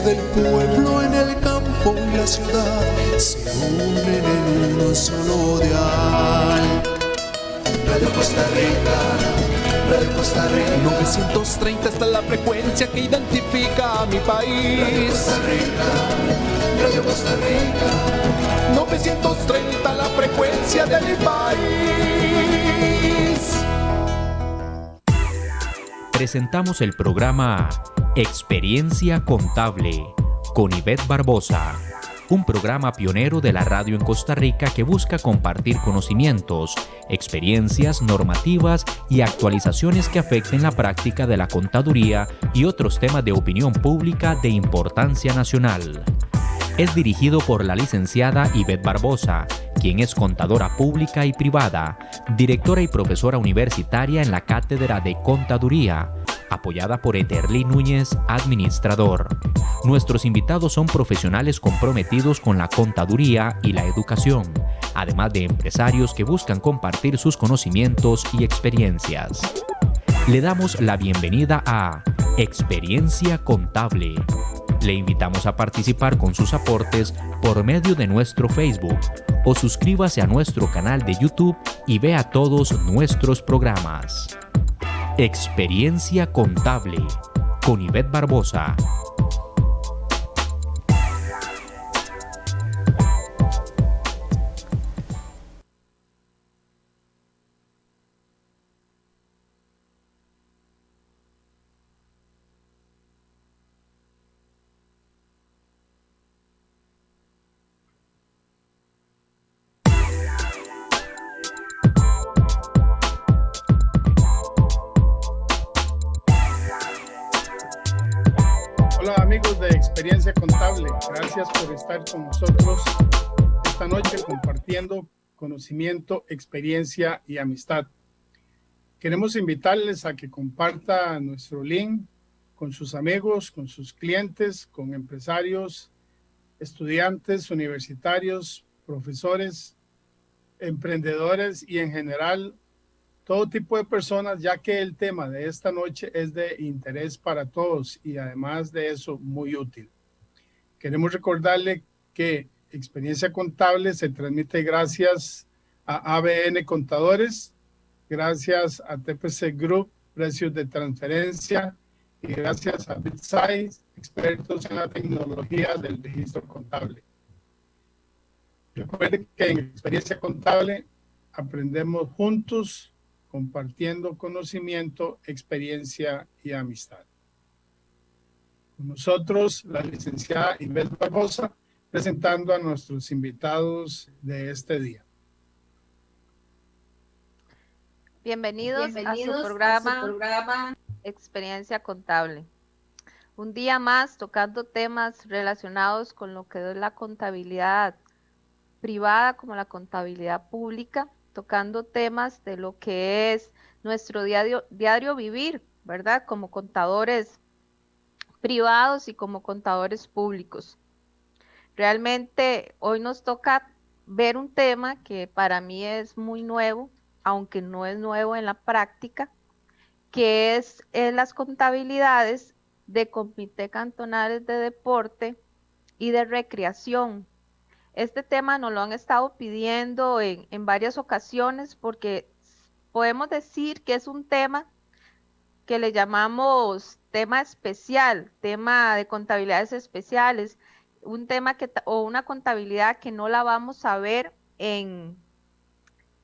del pueblo en el campo y la ciudad se unen en uno solo dial. Radio Costa Rica, Radio Costa Rica. 930 está la frecuencia que identifica a mi país. Radio Costa Rica, Radio Costa Rica. 930 la frecuencia de mi país. Presentamos el programa Experiencia Contable con Ivette Barbosa, un programa pionero de la radio en Costa Rica que busca compartir conocimientos, experiencias, normativas y actualizaciones que afecten la práctica de la contaduría y otros temas de opinión pública de importancia nacional. Es dirigido por la licenciada Ivette Barbosa, quien es contadora pública y privada, directora y profesora universitaria en la Cátedra de Contaduría, apoyada por Eterly Núñez, administrador. Nuestros invitados son profesionales comprometidos con la contaduría y la educación, además de empresarios que buscan compartir sus conocimientos y experiencias. Le damos la bienvenida a Experiencia Contable. Le invitamos a participar con sus aportes por medio de nuestro Facebook o suscríbase a nuestro canal de YouTube y vea todos nuestros programas. Experiencia Contable con Ivette Barbosa. Amigos de Experiencia Contable, gracias por estar con nosotros esta noche compartiendo conocimiento, experiencia y amistad. Queremos invitarles a que compartan nuestro link con sus amigos, con sus clientes, con empresarios, estudiantes, universitarios, profesores, emprendedores y en general todo tipo de personas, ya que el tema de esta noche es de interés para todos y además de eso muy útil. Queremos recordarle que Experiencia Contable se transmite gracias a ABN Contadores, gracias a TPC Group, precios de transferencia, y gracias a BitSize, expertos en la tecnología del registro contable. Recuerden que en Experiencia Contable aprendemos juntos, compartiendo conocimiento, experiencia y amistad. Con nosotros, la licenciada Ivette Barbosa, presentando a nuestros invitados de este día. Bienvenidos a su programa Experiencia Contable. Un día más tocando temas relacionados con lo que es la contabilidad privada como la contabilidad pública, tocando temas de lo que es nuestro diario vivir, ¿verdad? Como contadores privados y como contadores públicos. Realmente hoy nos toca ver un tema que para mí es muy nuevo, aunque no es nuevo en la práctica, que es las contabilidades de comités cantonales de deporte y de recreación. Este tema nos lo han estado pidiendo en varias ocasiones porque podemos decir que es un tema que le llamamos tema especial, tema de contabilidades especiales, un tema o una contabilidad que no la vamos a ver en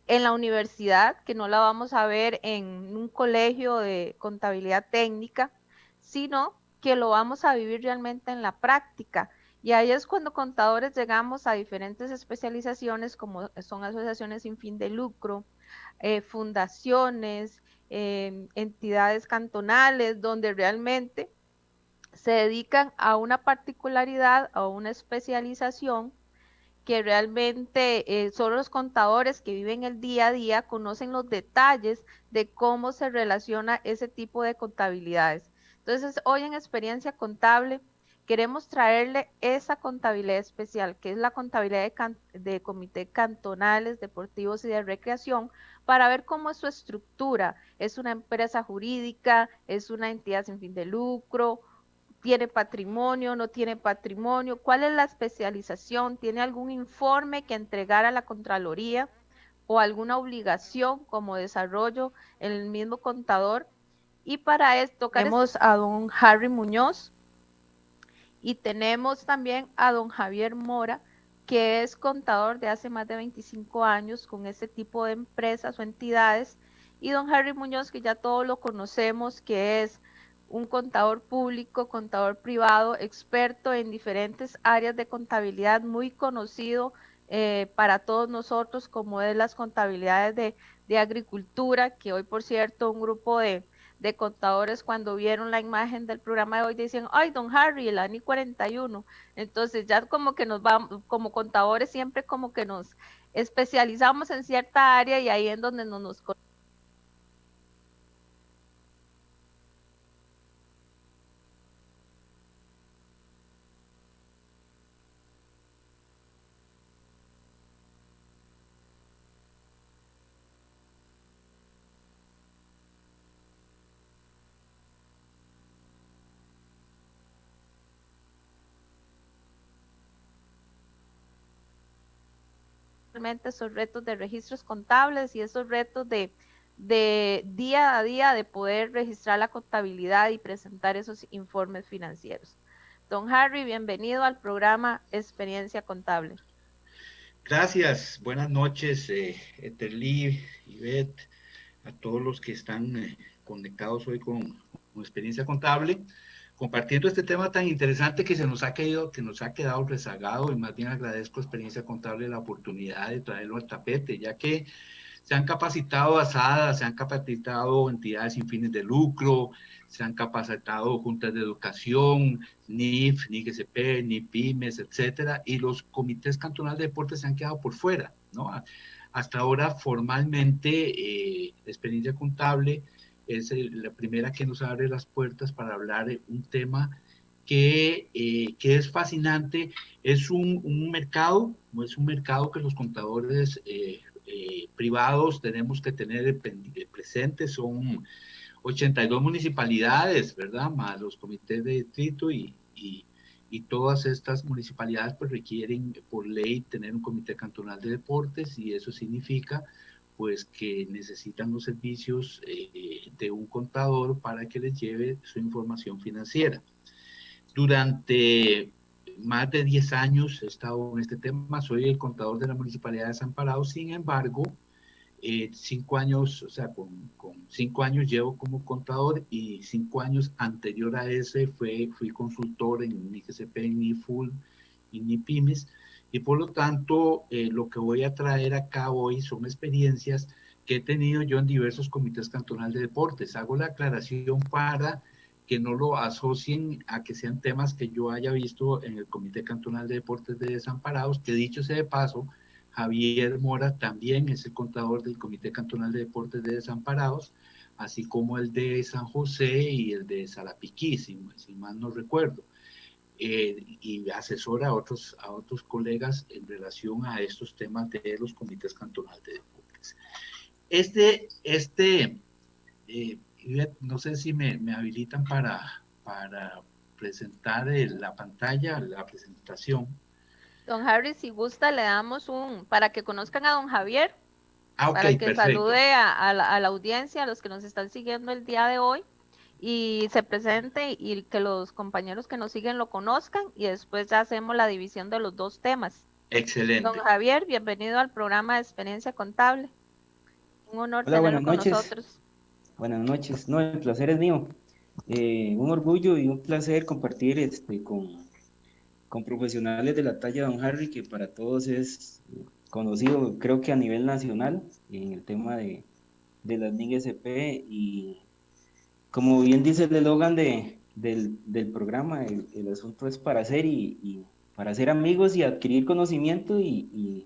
la universidad, que no la vamos a ver en un colegio de contabilidad técnica, sino que lo vamos a vivir realmente en la práctica. Y ahí es cuando contadores llegamos a diferentes especializaciones como son asociaciones sin fin de lucro, fundaciones, entidades cantonales, donde realmente se dedican a una particularidad, a una especialización que realmente son los contadores que viven el día a día, conocen los detalles de cómo se relaciona ese tipo de contabilidades. Entonces, hoy en Experiencia Contable queremos traerle esa contabilidad especial, que es la contabilidad de comités cantonales, deportivos y de recreación, para ver cómo es su estructura. ¿Es una empresa jurídica? ¿Es una entidad sin fin de lucro? ¿Tiene patrimonio? ¿No tiene patrimonio? ¿Cuál es la especialización? ¿Tiene algún informe que entregar a la Contraloría o alguna obligación como desarrollo en el mismo contador? Y para esto tenemos a don Harry Muñoz y tenemos también a don Javier Mora, que es contador de hace más de 25 años con este tipo de empresas o entidades, y don Harry Muñoz, que ya todos lo conocemos, que es un contador público, contador privado, experto en diferentes áreas de contabilidad, muy conocido para todos nosotros, como es las contabilidades de agricultura, que hoy, por cierto, un grupo de contadores, cuando vieron la imagen del programa de hoy, decían, ay, don Harry, el ANI 41. Entonces ya como que nos vamos, como contadores siempre como que nos especializamos en cierta área y ahí es donde nos esos retos de registros contables y esos retos de día a día de poder registrar la contabilidad y presentar esos informes financieros. Don Harry, bienvenido al programa Experiencia Contable. Gracias, buenas noches, Eterly, Ivette, a todos los que están conectados hoy con Experiencia Contable, compartiendo este tema tan interesante que se nos ha quedado rezagado, y más bien agradezco a Experiencia Contable la oportunidad de traerlo al tapete, ya que se han capacitado ASADA, se han capacitado entidades sin fines de lucro, se han capacitado juntas de educación, NIF, NIGSP, NIPYMES, etcétera, y los comités cantonales de deportes se han quedado por fuera, ¿no? Hasta ahora, formalmente, Experiencia Contable es la primera que nos abre las puertas para hablar de un tema que es fascinante. Es un mercado que los contadores privados tenemos que tener presentes. Son 82 municipalidades, ¿verdad? Más los comités de distrito y todas estas municipalidades pues requieren por ley tener un comité cantonal de deportes, y eso significa pues que necesitan los servicios de un contador para que les lleve su información financiera. Durante más de 10 años he estado en este tema, soy el contador de la Municipalidad de Desamparado. Sin embargo, 5 años, o sea, con 5 años llevo como contador, y 5 años anterior a ese fui consultor en NIGSP, NIFUL y NIPYMES, y por lo tanto lo que voy a traer acá hoy son experiencias que he tenido yo en diversos comités cantonales de deportes. Hago la aclaración para que no lo asocien a que sean temas que yo haya visto en el Comité Cantonal de Deportes de Desamparados, que dicho sea de paso, Javier Mora también es el contador del Comité Cantonal de Deportes de Desamparados, así como el de San José y el de Sarapiquí, si mal no recuerdo, y asesora a otros colegas en relación a estos temas de los comités cantonales de deportes. No sé si me habilitan para presentar la pantalla, la presentación. Don Harry, si gusta, le damos para que conozcan a don Javier, para que perfecto. salude a la audiencia, a los que nos están siguiendo el día de hoy, y se presente y que los compañeros que nos siguen lo conozcan, y después ya hacemos la división de los dos temas. Excelente. Don Javier, bienvenido al programa de Experiencia Contable. Un honor tenerlo con nosotros. Buenas noches. No, el placer es mío. Un orgullo y un placer compartir con profesionales de la talla de don Harry, que para todos es conocido, creo que a nivel nacional, en el tema de las NIGSP, y como bien dice el eslogan del programa, el asunto es para hacer y para hacer amigos y adquirir conocimiento y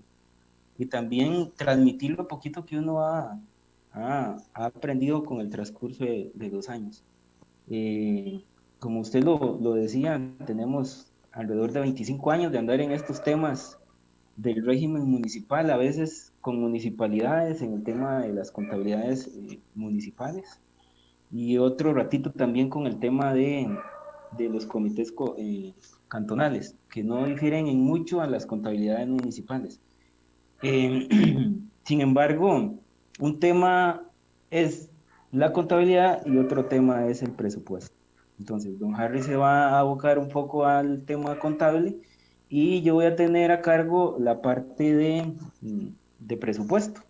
también transmitir lo poquito que uno ha aprendido con el transcurso de 2 años. Como usted lo decía, tenemos alrededor de 25 años de andar en estos temas del régimen municipal, a veces con municipalidades, en el tema de las contabilidades municipales, y otro ratito también con el tema de de los comités cantonales, que no difieren en mucho a las contabilidades municipales. Sin embargo, un tema es la contabilidad y otro tema es el presupuesto. Entonces, don Harry se va a abocar un poco al tema contable y yo voy a tener a cargo la parte de presupuesto,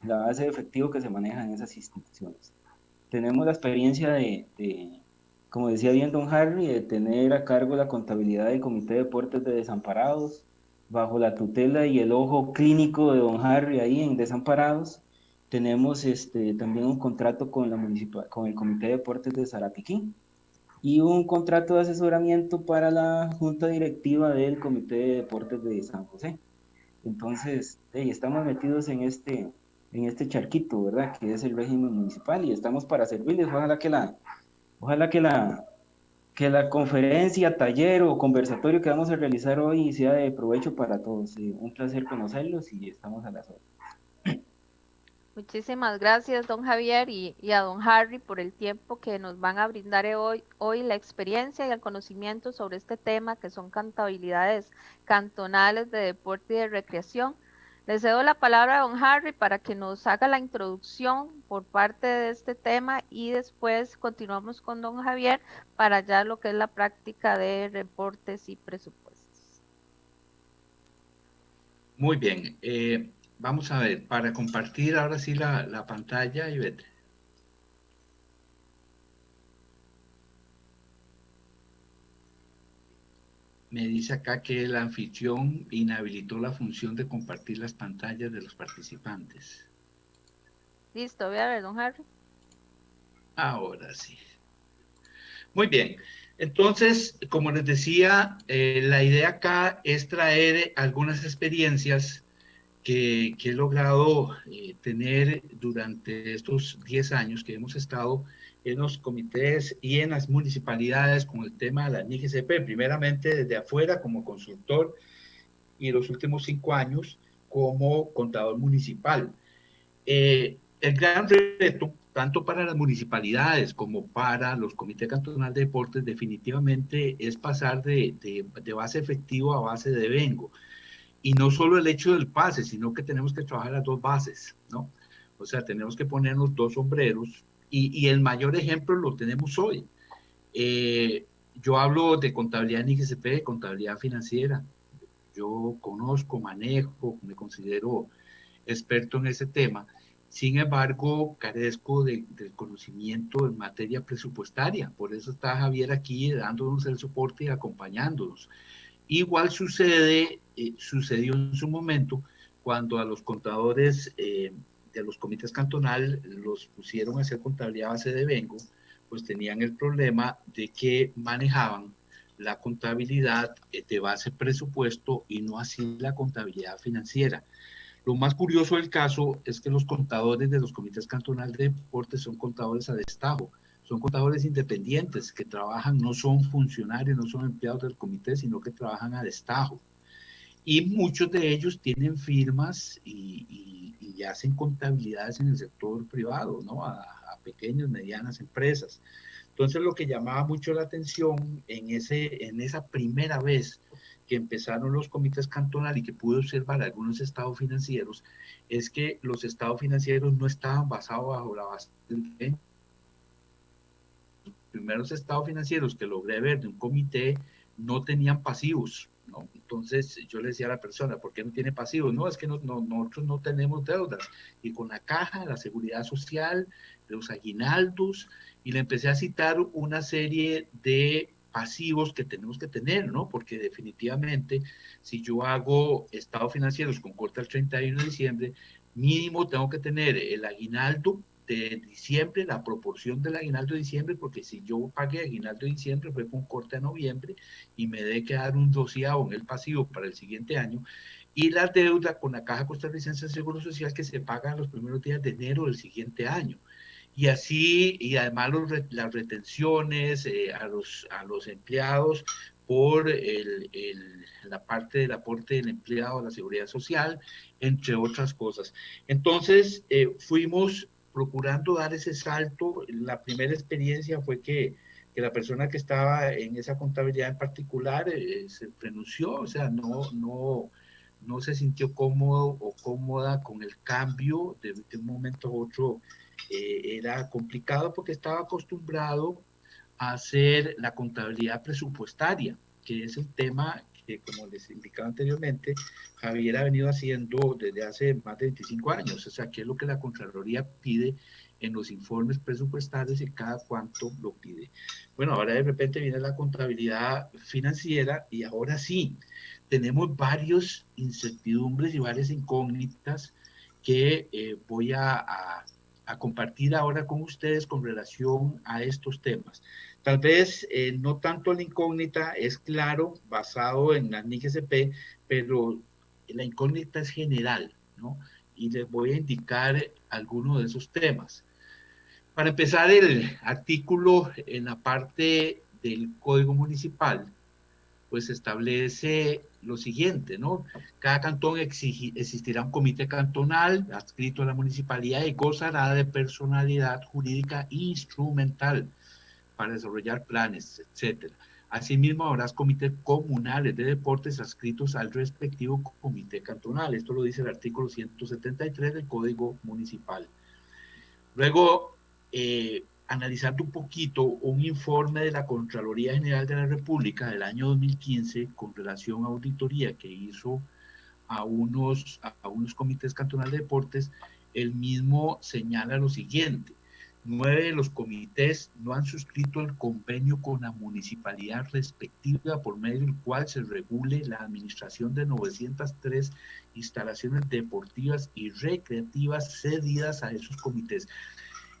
la base de efectivo que se maneja en esas instituciones. Tenemos la experiencia como decía bien don Harry, de tener a cargo la contabilidad del Comité de Deportes de Desamparados, bajo la tutela y el ojo clínico de don Harry ahí en Desamparados. Tenemos también un contrato con el Comité de Deportes de Zarapiquí y un contrato de asesoramiento para la junta directiva del Comité de Deportes de San José. Entonces, estamos metidos en este charquito, ¿verdad? Que es el régimen municipal y estamos para servirles. Ojalá que la conferencia, taller o conversatorio que vamos a realizar hoy sea de provecho para todos. Un placer conocerlos y estamos a las órdenes. Muchísimas gracias, don Javier, y a don Harry por el tiempo que nos van a brindar hoy la experiencia y el conocimiento sobre este tema, que son contabilidades cantonales de deporte y de recreación. Le cedo la palabra a don Harry para que nos haga la introducción por parte de este tema y después continuamos con don Javier para ya lo que es la práctica de reportes y presupuestos. Muy bien. Vamos a ver, para compartir ahora sí la pantalla, Ivette. Me dice acá que el anfitrión inhabilitó la función de compartir las pantallas de los participantes. Listo, voy a ver, don Harry. Ahora sí. Muy bien. Entonces, como les decía, la idea acá es traer algunas experiencias que he logrado tener durante estos 10 años que hemos estado en los comités y en las municipalidades con el tema de la NIGCP, primeramente desde afuera como consultor y los últimos 5 años como contador municipal. El gran reto, tanto para las municipalidades como para los comités cantonales de deportes, definitivamente es pasar de base efectivo a base de devengo. Y no solo el hecho del pase, sino que tenemos que trabajar las dos bases, ¿no? O sea, tenemos que ponernos dos sombreros y el mayor ejemplo lo tenemos hoy. Yo hablo de contabilidad en IGCP, de contabilidad financiera. Yo conozco, manejo, me considero experto en ese tema. Sin embargo, carezco del conocimiento en materia presupuestaria. Por eso está Javier aquí dándonos el soporte y acompañándonos. Igual sucedió en su momento cuando a los contadores de los comités cantonales los pusieron a hacer contabilidad a base de devengo, pues tenían el problema de que manejaban la contabilidad de base presupuesto y no así la contabilidad financiera. Lo más curioso del caso es que los contadores de los comités cantonales de deportes son contadores a destajo. Son contadores independientes que trabajan, no son funcionarios, no son empleados del comité, sino que trabajan a destajo. Y muchos de ellos tienen firmas y hacen contabilidades en el sector privado, ¿no? A pequeñas, medianas empresas. Entonces, lo que llamaba mucho la atención en esa primera vez que empezaron los comités cantonales y que pude observar algunos estados financieros, es que los estados financieros no estaban basados bajo la base del primeros estados financieros que logré ver de un comité no tenían pasivos, ¿no? Entonces yo le decía a la persona, ¿por qué no tiene pasivos? No, es que nosotros no tenemos deudas. Y con la caja, la seguridad social, los aguinaldos, y le empecé a citar una serie de pasivos que tenemos que tener, ¿no? Porque definitivamente, si yo hago estados financieros con corte al 31 de diciembre, mínimo tengo que tener el aguinaldo de diciembre, la proporción del aguinaldo de diciembre, porque si yo pagué aguinaldo de diciembre fue con corte a noviembre y me debe quedar un doceavo en el pasivo para el siguiente año, y la deuda con la Caja Costarricense de Seguro Social que se paga los primeros días de enero del siguiente año. Y así, y además las retenciones a los empleados por la parte del aporte del empleado a la seguridad social, entre otras cosas. Entonces, fuimos procurando dar ese salto. La primera experiencia fue que que la persona que estaba en esa contabilidad en particular se renunció, o sea, no se sintió cómodo o cómoda con el cambio de un momento a otro. Era complicado porque estaba acostumbrado a hacer la contabilidad presupuestaria, que es el tema que, como les indicaba anteriormente, Javier ha venido haciendo desde hace más de 25 años, o sea, qué es lo que la Contraloría pide en los informes presupuestarios y cada cuánto lo pide. Bueno, ahora de repente viene la contabilidad financiera y ahora sí, tenemos varios incertidumbres y varias incógnitas que voy a compartir ahora con ustedes con relación a estos temas. Tal vez no tanto la incógnita es claro, basado en la NIGSP, pero la incógnita es general, ¿no? Y les voy a indicar algunos de esos temas. Para empezar, el artículo en la parte del Código Municipal, pues establece lo siguiente, ¿no? Cada cantón existirá un comité cantonal adscrito a la municipalidad y gozará de personalidad jurídica instrumental para desarrollar planes, etcétera. Asimismo, habrá comités comunales de deportes adscritos al respectivo comité cantonal. Esto lo dice el artículo 173 del Código Municipal. Luego, analizando un poquito un informe de la Contraloría General de la República del año 2015 con relación a auditoría que hizo a unos comités cantonales de deportes, el mismo señala lo siguiente: 9 de los comités no han suscrito el convenio con la municipalidad respectiva por medio del cual se regule la administración de 903 instalaciones deportivas y recreativas cedidas a esos comités.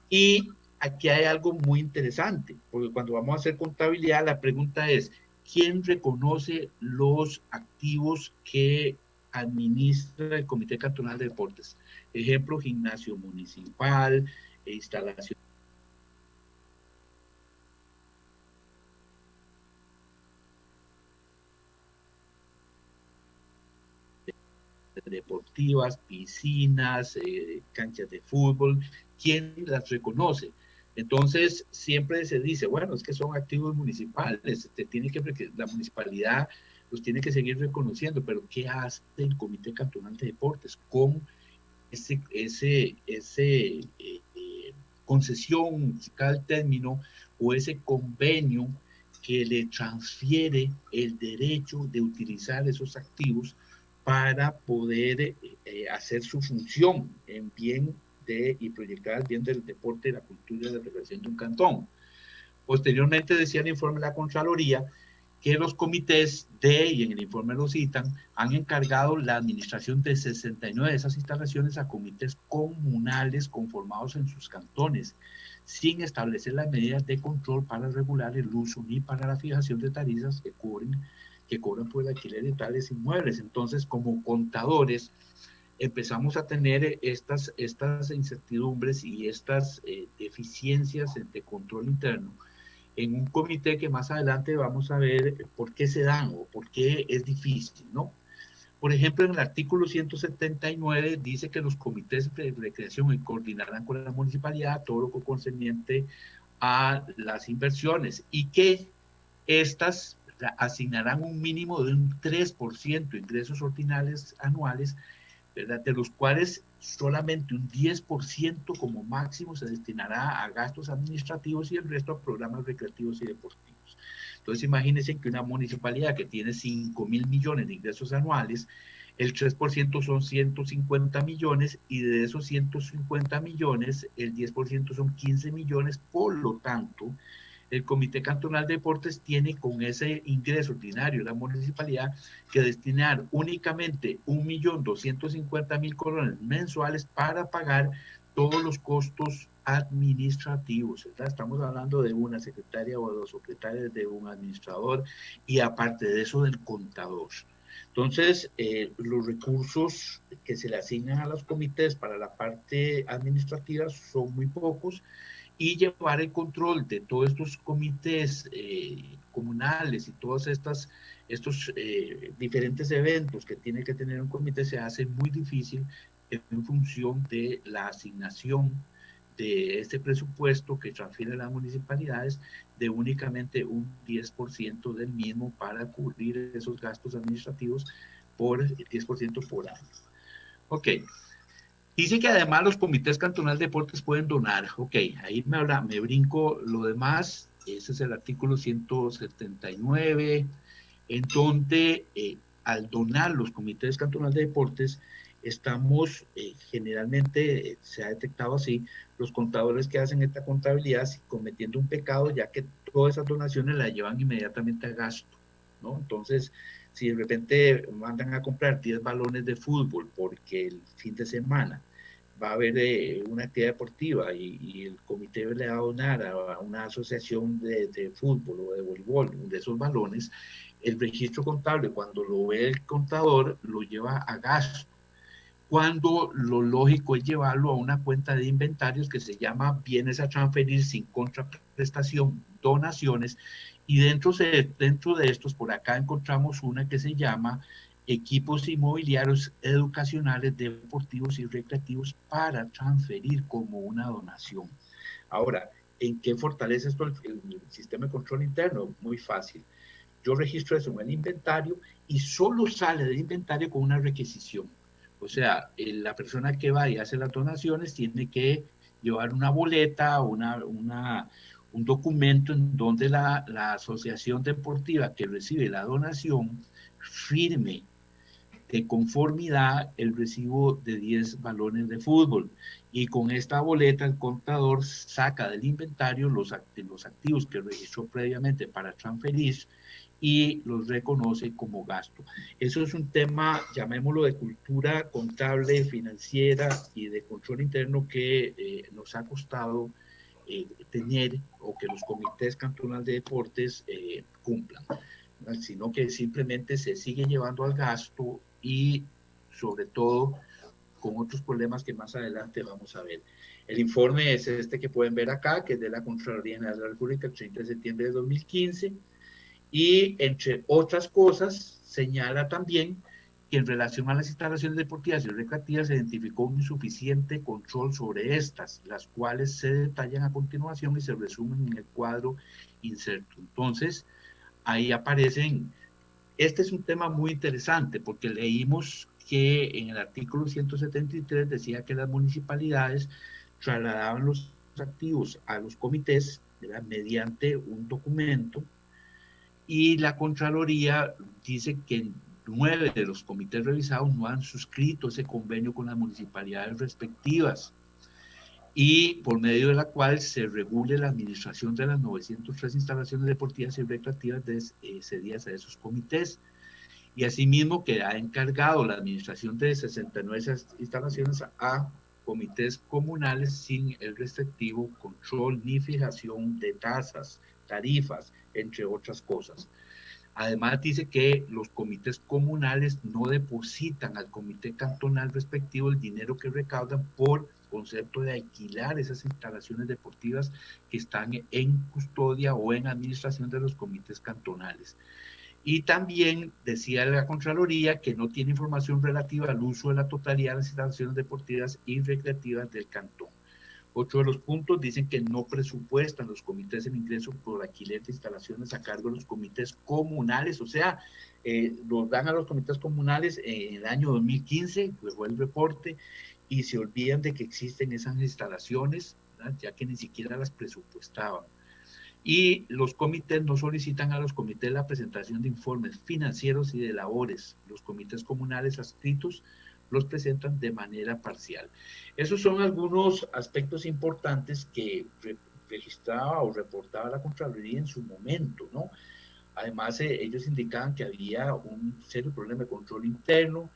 Y aquí hay algo muy interesante, porque cuando vamos a hacer contabilidad, la pregunta es, ¿quién reconoce los activos que administra el Comité Cantonal de Deportes? Ejemplo, gimnasio municipal, instalación deportivas, piscinas, canchas de fútbol. ¿Quién las reconoce? Entonces, siempre se dice, bueno, es que son activos municipales, la municipalidad los tiene que seguir reconociendo, pero ¿qué hace el Comité Cantonal de Deportes con ese concesión, si cada término, o ese convenio que le transfiere el derecho de utilizar esos activos para poder hacer su función en bien y proyectar el bien del deporte, la cultura y la recreación de un cantón? Posteriormente decía el informe de la Contraloría que los comités y en el informe lo citan, han encargado la administración de 69 de esas instalaciones a comités comunales conformados en sus cantones, sin establecer las medidas de control para regular el uso ni para la fijación de tarifas que cobran por el alquiler de tales inmuebles. Entonces, como contadores, empezamos a tener estas incertidumbres y estas deficiencias de control interno en un comité que más adelante vamos a ver por qué se dan o por qué es difícil, ¿no? Por ejemplo, en el artículo 179 dice que los comités de recreación coordinarán con la municipalidad todo lo concerniente a las inversiones y que estas asignarán un mínimo de un 3% de ingresos ordinarios anuales, ¿verdad?, de los cuales solamente un 10% como máximo se destinará a gastos administrativos y el resto a programas recreativos y deportivos. Entonces imagínense que una municipalidad que tiene 5.000 millones de ingresos anuales, el 3% son 150 millones y de esos 150 millones el 10% son 15 millones, por lo tanto el Comité Cantonal de Deportes tiene con ese ingreso ordinario de la municipalidad que destinar únicamente 1.250.000 colones mensuales para pagar todos los costos administrativos, ¿verdad? Estamos hablando de una secretaria o 2 secretarias, de un administrador y aparte de eso del contador. Entonces, los recursos que se le asignan a los comités para la parte administrativa son muy pocos, y llevar el control de todos estos comités comunales y todos estos diferentes eventos que tiene que tener un comité se hace muy difícil en función de la asignación de este presupuesto que transfieren las municipalidades de únicamente un 10% del mismo para cubrir esos gastos administrativos por el 10% por año. Ok. Dice que además los comités cantonales de deportes pueden donar. Ok, ahí me brinco lo demás. Ese es el artículo 179, en donde al donar los comités cantonales de deportes, estamos generalmente, se ha detectado así, los contadores que hacen esta contabilidad cometiendo un pecado, ya que todas esas donaciones las llevan inmediatamente a gasto, ¿no? Entonces, si de repente mandan a comprar 10 balones de fútbol porque el fin de semana va a haber una actividad deportiva y el comité le va a donar a una asociación de fútbol o de voleibol de esos balones, el registro contable, cuando lo ve el contador, lo lleva a gasto, cuando lo lógico es llevarlo a una cuenta de inventarios que se llama bienes a transferir sin contraprestación, donaciones, y dentro de estos, por acá encontramos una que se llama equipos inmobiliarios educacionales, deportivos y recreativos para transferir como una donación. Ahora, ¿en qué fortalece esto el sistema de control interno? Muy fácil. Yo registro eso en el inventario y solo sale del inventario con una requisición. O sea, la persona que va y hace las donaciones tiene que llevar una boleta, un documento en donde la asociación deportiva que recibe la donación firme de conformidad el recibo de 10 balones de fútbol. Y con esta boleta el contador saca del inventario los activos que registró previamente para transferir y los reconoce como gasto. Eso es un tema, llamémoslo, de cultura contable, financiera y de control interno que nos ha costado tener, o que los comités cantonales de deportes cumplan, sino que simplemente se sigue llevando al gasto y sobre todo con otros problemas que más adelante vamos a ver. El informe es este que pueden ver acá, que es de la Contraloría General de la República, el 30 de septiembre de 2015, y entre otras cosas señala también que en relación a las instalaciones deportivas y recreativas se identificó un insuficiente control sobre estas, las cuales se detallan a continuación y se resumen en el cuadro inserto. Entonces, ahí aparecen, este es un tema muy interesante porque leímos que en el artículo 173 decía que las municipalidades trasladaban los activos a los comités, ¿verdad?, mediante un documento, y la Contraloría dice que 9 de los comités revisados no han suscrito ese convenio con las municipalidades respectivas, y por medio de la cual se regule la administración de las 903 instalaciones deportivas y recreativas cedidas a esos comités. Y asimismo que ha encargado la administración de 69 instalaciones a comités comunales sin el respectivo control ni fijación de tasas, tarifas, entre otras cosas. Además dice que los comités comunales no depositan al comité cantonal respectivo el dinero que recaudan por concepto de alquilar esas instalaciones deportivas que están en custodia o en administración de los comités cantonales. Y también decía la Contraloría que no tiene información relativa al uso de la totalidad de las instalaciones deportivas y recreativas del cantón. Otro de los puntos dicen que no presupuestan los comités en ingreso por alquiler de instalaciones a cargo de los comités comunales, o sea, los dan a los comités comunales en el año 2015, luego el reporte, y se olvidan de que existen esas instalaciones, ¿verdad?, ya que ni siquiera las presupuestaban. Y los comités no solicitan a los comités la presentación de informes financieros y de labores. Los comités comunales adscritos los presentan de manera parcial. Esos son algunos aspectos importantes que registraba o reportaba la Contraloría en su momento, ¿no? Además, ellos indicaban que había un serio problema de control interno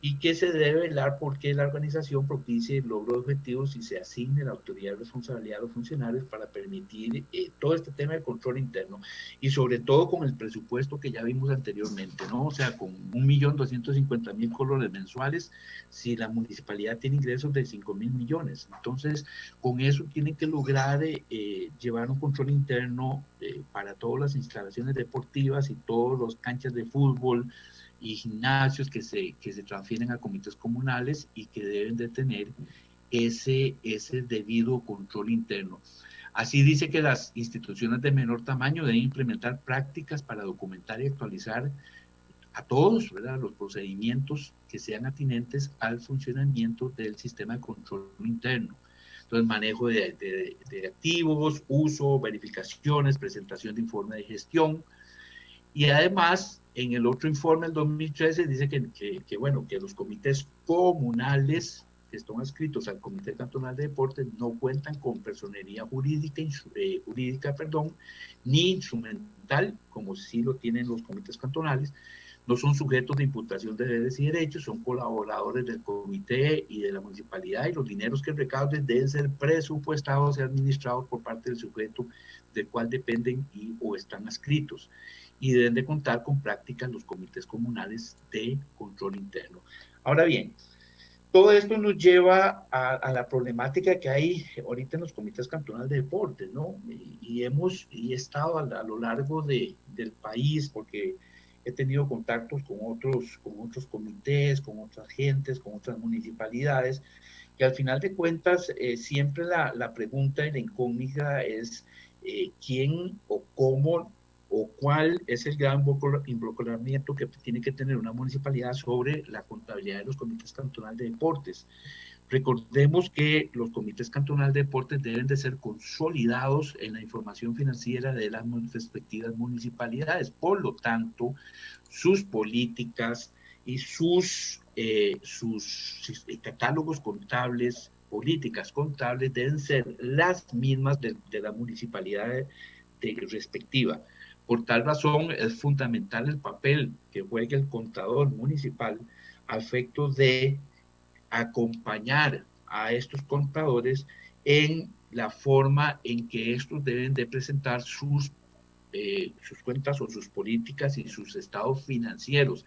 y que se debe velar porque la organización propicie el logro de objetivos y se asigne la autoridad de responsabilidad a los funcionarios para permitir todo este tema de control interno, y sobre todo con el presupuesto que ya vimos anteriormente, ¿no? O sea, con 1.250.000 colones mensuales, si la municipalidad tiene ingresos de 5.000 millones. Entonces, con eso tienen que lograr llevar un control interno para todas las instalaciones deportivas y todas las canchas de fútbol y gimnasios que se transfieren a comités comunales y que deben de tener ese debido control interno. Así dice que las instituciones de menor tamaño deben implementar prácticas para documentar y actualizar a todos, ¿verdad?, los procedimientos que sean atinentes al funcionamiento del sistema de control interno. Entonces, manejo de activos, uso, verificaciones, presentación de informe de gestión. Y además, en el otro informe del 2013 dice que los comités comunales que están adscritos al Comité Cantonal de Deportes no cuentan con personería jurídica, ni instrumental, como sí lo tienen los comités cantonales. No son sujetos de imputación de deberes y derechos, son colaboradores del comité y de la municipalidad, y los dineros que recauden deben ser presupuestados y administrados por parte del sujeto del cual dependen o están adscritos, y deben de contar con prácticas los comités comunales de control interno. Ahora bien, todo esto nos lleva a la problemática que hay ahorita en los comités cantonales de deportes, ¿no? Y he estado a lo largo del país, porque he tenido contactos con otros comités, con otras gentes, con otras municipalidades, y al final de cuentas siempre la pregunta y la incógnita es quién o cómo o cuál es el gran involucramiento que tiene que tener una municipalidad sobre la contabilidad de los comités cantonales de deportes. Recordemos que los comités cantonales de deportes deben de ser consolidados en la información financiera de las respectivas municipalidades. Por lo tanto, sus políticas y sus catálogos contables, políticas contables, deben ser las mismas de la municipalidad respectiva. Por tal razón, es fundamental el papel que juegue el contador municipal a efecto de acompañar a estos contadores en la forma en que estos deben de presentar sus cuentas o sus políticas y sus estados financieros,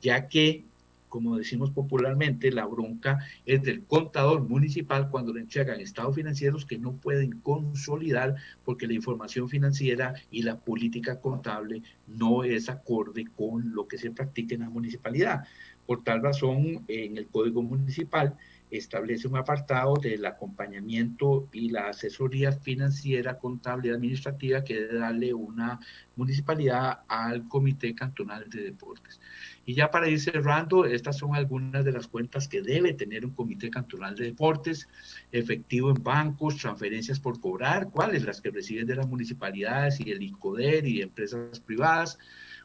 ya que, como decimos popularmente, la bronca es del contador municipal cuando le entregan estados financieros que no pueden consolidar porque la información financiera y la política contable no es acorde con lo que se practica en la municipalidad. Por tal razón, en el Código Municipal establece un apartado del acompañamiento y la asesoría financiera, contable y administrativa que debe darle una municipalidad al Comité Cantonal de Deportes. Y ya para ir cerrando, estas son algunas de las cuentas que debe tener un Comité Cantonal de Deportes: efectivo en bancos, transferencias por cobrar, cuáles, las que reciben de las municipalidades y el INCODER y empresas privadas,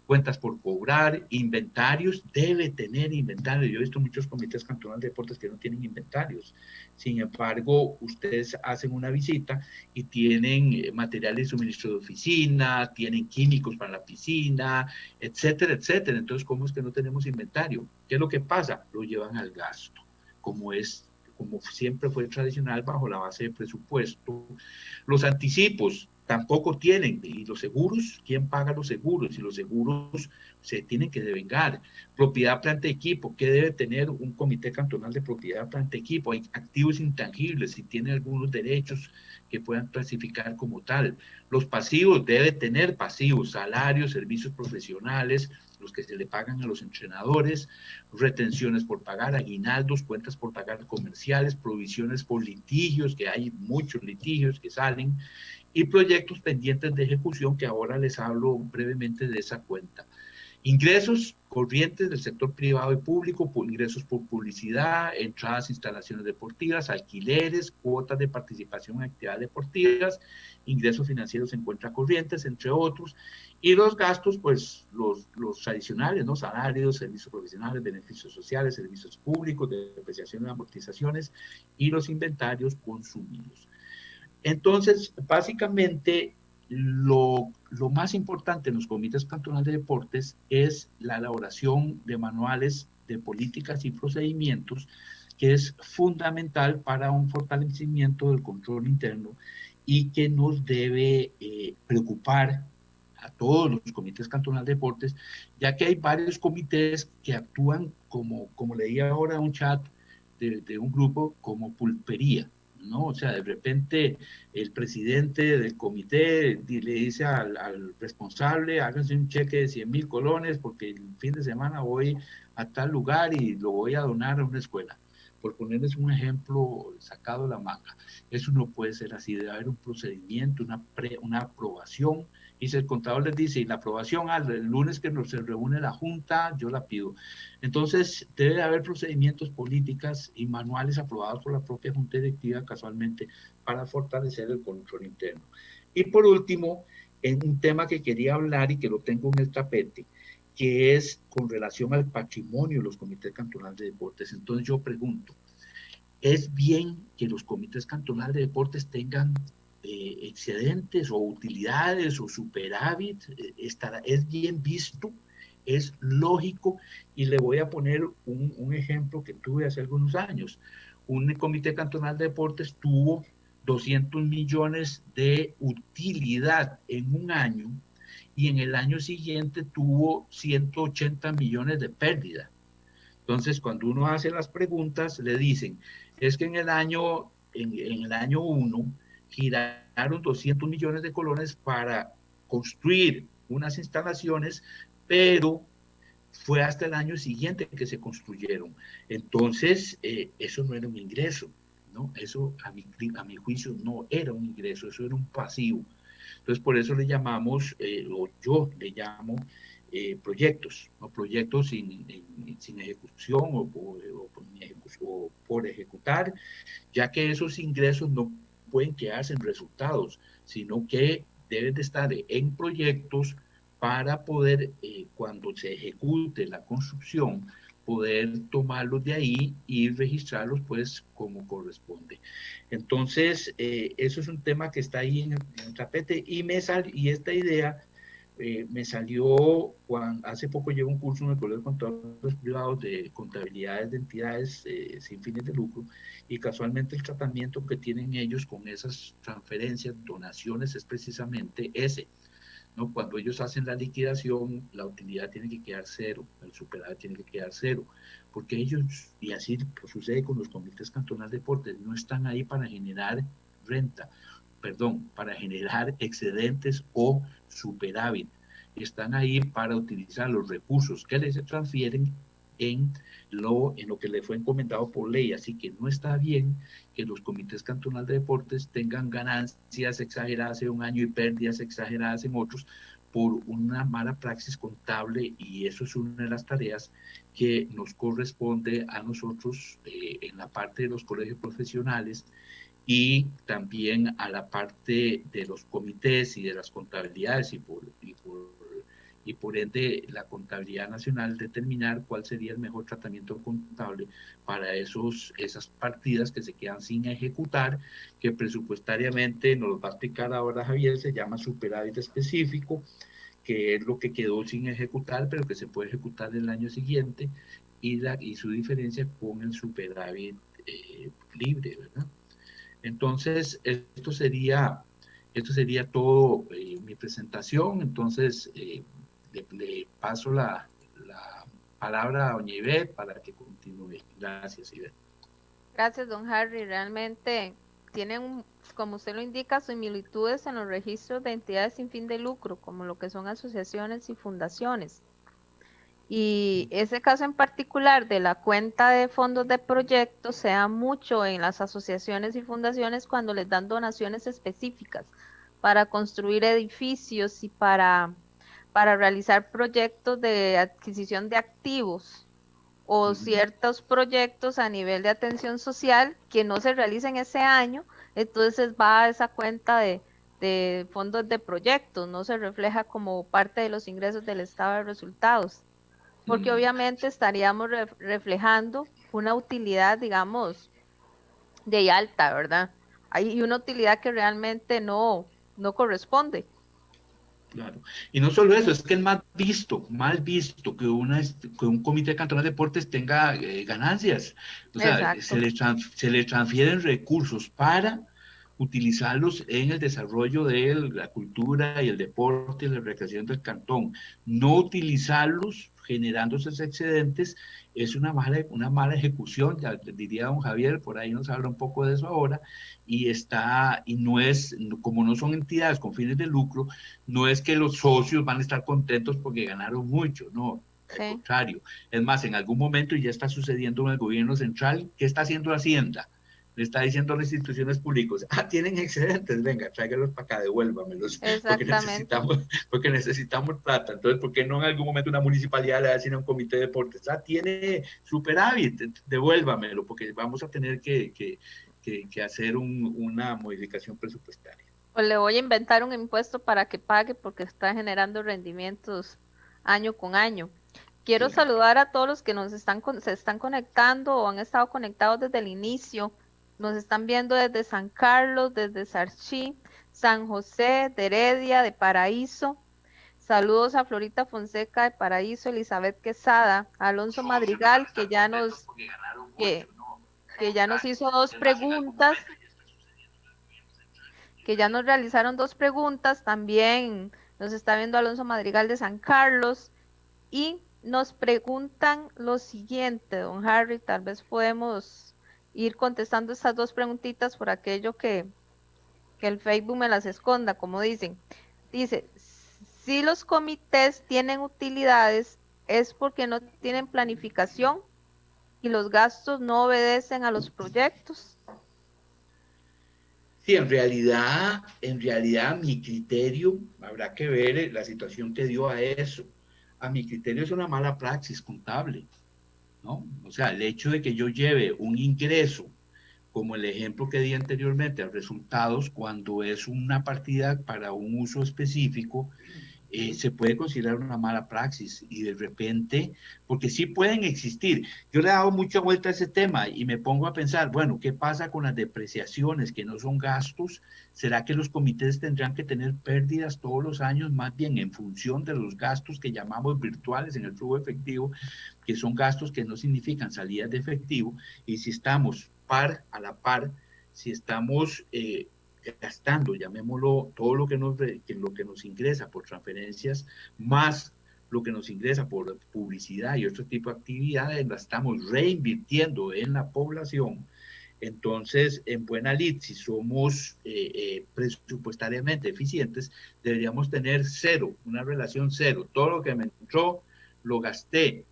cuentas por cobrar, inventarios, debe tener inventarios. Yo he visto muchos comités cantonales de deportes que no tienen inventarios. Sin embargo, ustedes hacen una visita y tienen material de suministro de oficina, tienen químicos para la piscina, etcétera, etcétera. Entonces, ¿cómo es que no tenemos inventario? ¿Qué es lo que pasa? Lo llevan al gasto, como siempre fue tradicional bajo la base de presupuesto. Los anticipos tampoco tienen, y los seguros, ¿quién paga los seguros? Y los seguros se tienen que devengar. Propiedad, planta y equipo, ¿qué debe tener un comité cantonal de propiedad, planta y equipo? Hay activos intangibles, si tiene algunos derechos que puedan clasificar como tal. Los pasivos, debe tener pasivos, salarios, servicios profesionales, los que se le pagan a los entrenadores, retenciones por pagar, aguinaldos, cuentas por pagar comerciales, provisiones por litigios, que hay muchos litigios que salen, y proyectos pendientes de ejecución, que ahora les hablo brevemente de esa cuenta. Ingresos corrientes del sector privado y público, ingresos por publicidad, entradas, instalaciones deportivas, alquileres, cuotas de participación en actividades deportivas, ingresos financieros en cuentas corrientes, entre otros. Y los gastos, pues los tradicionales, ¿no? Salarios, servicios profesionales, beneficios sociales, servicios públicos, depreciación y amortizaciones, y los inventarios consumidos. Entonces, básicamente, lo más importante en los comités cantonales de deportes es la elaboración de manuales de políticas y procedimientos, que es fundamental para un fortalecimiento del control interno y que nos debe preocupar a todos los comités cantonales de deportes, ya que hay varios comités que actúan como leía ahora un chat de un grupo, como pulpería, ¿no? O sea, de repente el presidente del comité le dice al responsable: háganse un cheque de 100,000 colones porque el fin de semana voy a tal lugar y lo voy a donar a una escuela. por ponerles un ejemplo sacado de la manga. Eso no puede ser así, debe haber un procedimiento, una aprobación, y si el contador les dice, y la aprobación el lunes que se reúne la junta, yo la pido. Entonces, debe haber procedimientos, políticas y manuales aprobados por la propia junta directiva, casualmente, para fortalecer el control interno. Y por último, en un tema que quería hablar y que lo tengo en el tapete, que es con relación al patrimonio de los comités cantonales de deportes. Entonces yo pregunto, ¿es bien que los comités cantonales de deportes tengan excedentes o utilidades o superávit? ¿Es bien visto? ¿Es lógico? Y le voy a poner un ejemplo que tuve hace algunos años. Un comité cantonal de deportes tuvo 200 millones de utilidad en un año, y en el año siguiente tuvo 180 millones de pérdida. Entonces, cuando uno hace las preguntas, le dicen, es que en el año 1 giraron 200 millones de colones para construir unas instalaciones, pero fue hasta el año siguiente que se construyeron. Entonces, eso no era un ingreso, ¿no? Eso, a mi juicio, no era un ingreso, eso era un pasivo. Entonces, por eso le llamamos, o yo le llamo, proyectos, ¿no? Proyectos sin ejecución o por ejecutar, ya que esos ingresos no pueden quedarse en resultados, sino que deben de estar en proyectos para poder, cuando se ejecute la construcción, poder tomarlos de ahí y registrarlos pues como corresponde. Entonces, eso es un tema que está ahí en el tapete, y esta idea me salió cuando hace poco llevo un curso en el Colegio de Contadores Privados de contabilidades de entidades sin fines de lucro, y casualmente el tratamiento que tienen ellos con esas transferencias, donaciones, es precisamente ese, ¿no? Cuando ellos hacen la liquidación, la utilidad tiene que quedar cero, el superávit tiene que quedar cero, porque ellos, y así sucede con los comités cantonales de deportes, no están ahí para generar para generar excedentes o superávit. Están ahí para utilizar los recursos que les transfieren en lo que le fue encomendado por ley. Así que no está bien que los comités cantonales de deportes tengan ganancias exageradas en un año y pérdidas exageradas en otros por una mala praxis contable, y eso es una de las tareas que nos corresponde a nosotros en la parte de los colegios profesionales, y también a la parte de los comités y de las contabilidades, y por ende la contabilidad nacional, determinar cuál sería el mejor tratamiento contable para esas partidas que se quedan sin ejecutar, que presupuestariamente nos lo va a explicar ahora Javier, se llama superávit específico, que es lo que quedó sin ejecutar, pero que se puede ejecutar el año siguiente, y su diferencia con el superávit libre, ¿verdad? Entonces, esto sería todo mi presentación. Entonces, le paso la palabra a doña Ivette para que continúe. Gracias, Ivette. Gracias, don Harry. Realmente tienen, como usted lo indica, similitudes en los registros de entidades sin fin de lucro, como lo que son asociaciones y fundaciones. Y ese caso en particular de la cuenta de fondos de proyectos se da mucho en las asociaciones y fundaciones cuando les dan donaciones específicas para construir edificios y para realizar proyectos de adquisición de activos o ciertos proyectos a nivel de atención social que no se realicen ese año. Entonces va a esa cuenta de fondos de proyectos, no se refleja como parte de los ingresos del estado de resultados, porque obviamente estaríamos reflejando una utilidad, digamos, de alta, ¿verdad? Hay una utilidad que realmente no corresponde. Claro. Y no solo eso, es que es mal visto que un comité cantonal de deportes tenga ganancias. O sea, se le transfieren recursos para utilizarlos en el desarrollo de la cultura y el deporte y la recreación del cantón. No utilizarlos generando esos excedentes es una mala ejecución, ya diría don Javier, por ahí nos habla un poco de eso ahora, y no es, como no son entidades con fines de lucro, no es que los socios van a estar contentos porque ganaron mucho, no. Al contrario. Es más, en algún momento, y ya está sucediendo en el gobierno central, ¿qué está haciendo Hacienda? Le está diciendo a las instituciones públicas, tienen excedentes, venga, tráigalos para acá, devuélvamelos, porque necesitamos plata. Entonces, ¿por qué no en algún momento una municipalidad le va a decir a un comité de deportes, tiene superávit, devuélvamelo, porque vamos a tener que hacer una modificación presupuestaria? O le voy a inventar un impuesto para que pague porque está generando rendimientos año con año. Quiero saludar a todos los que se están conectando o han estado conectados desde el inicio. Nos están viendo desde San Carlos, desde Sarchí, San José, de Heredia, de Paraíso. Saludos a Florita Fonseca de Paraíso, Elizabeth Quesada, Alonso Madrigal, que ya nos hizo dos preguntas, que ya nos realizaron dos preguntas. También nos está viendo Alonso Madrigal de San Carlos y nos preguntan lo siguiente, don Harry, tal vez podemos ir contestando estas dos preguntitas por aquello que el Facebook me las esconda, como dicen. Dice, si los comités tienen utilidades es porque no tienen planificación y los gastos no obedecen a los proyectos. Sí, en realidad, mi criterio, habrá que ver la situación que dio a eso. A mi criterio es una mala praxis contable, ¿no? O sea, el hecho de que yo lleve un ingreso, como el ejemplo que di anteriormente, a resultados, cuando es una partida para un uso específico, se puede considerar una mala praxis y de repente, porque sí pueden existir. Yo le he dado mucha vuelta a ese tema y me pongo a pensar, bueno, ¿qué pasa con las depreciaciones que no son gastos? ¿Será que los comités tendrán que tener pérdidas todos los años, más bien en función de los gastos que llamamos virtuales en el flujo efectivo, que son gastos que no significan salidas de efectivo? Y si estamos a la par, si estamos gastando, llamémoslo, todo lo que nos ingresa por transferencias, más lo que nos ingresa por publicidad y otro tipo de actividades, la estamos reinvirtiendo en la población. Entonces, en buena lid, si somos presupuestariamente eficientes, deberíamos tener cero, una relación cero. Todo lo que me entró, lo gasté,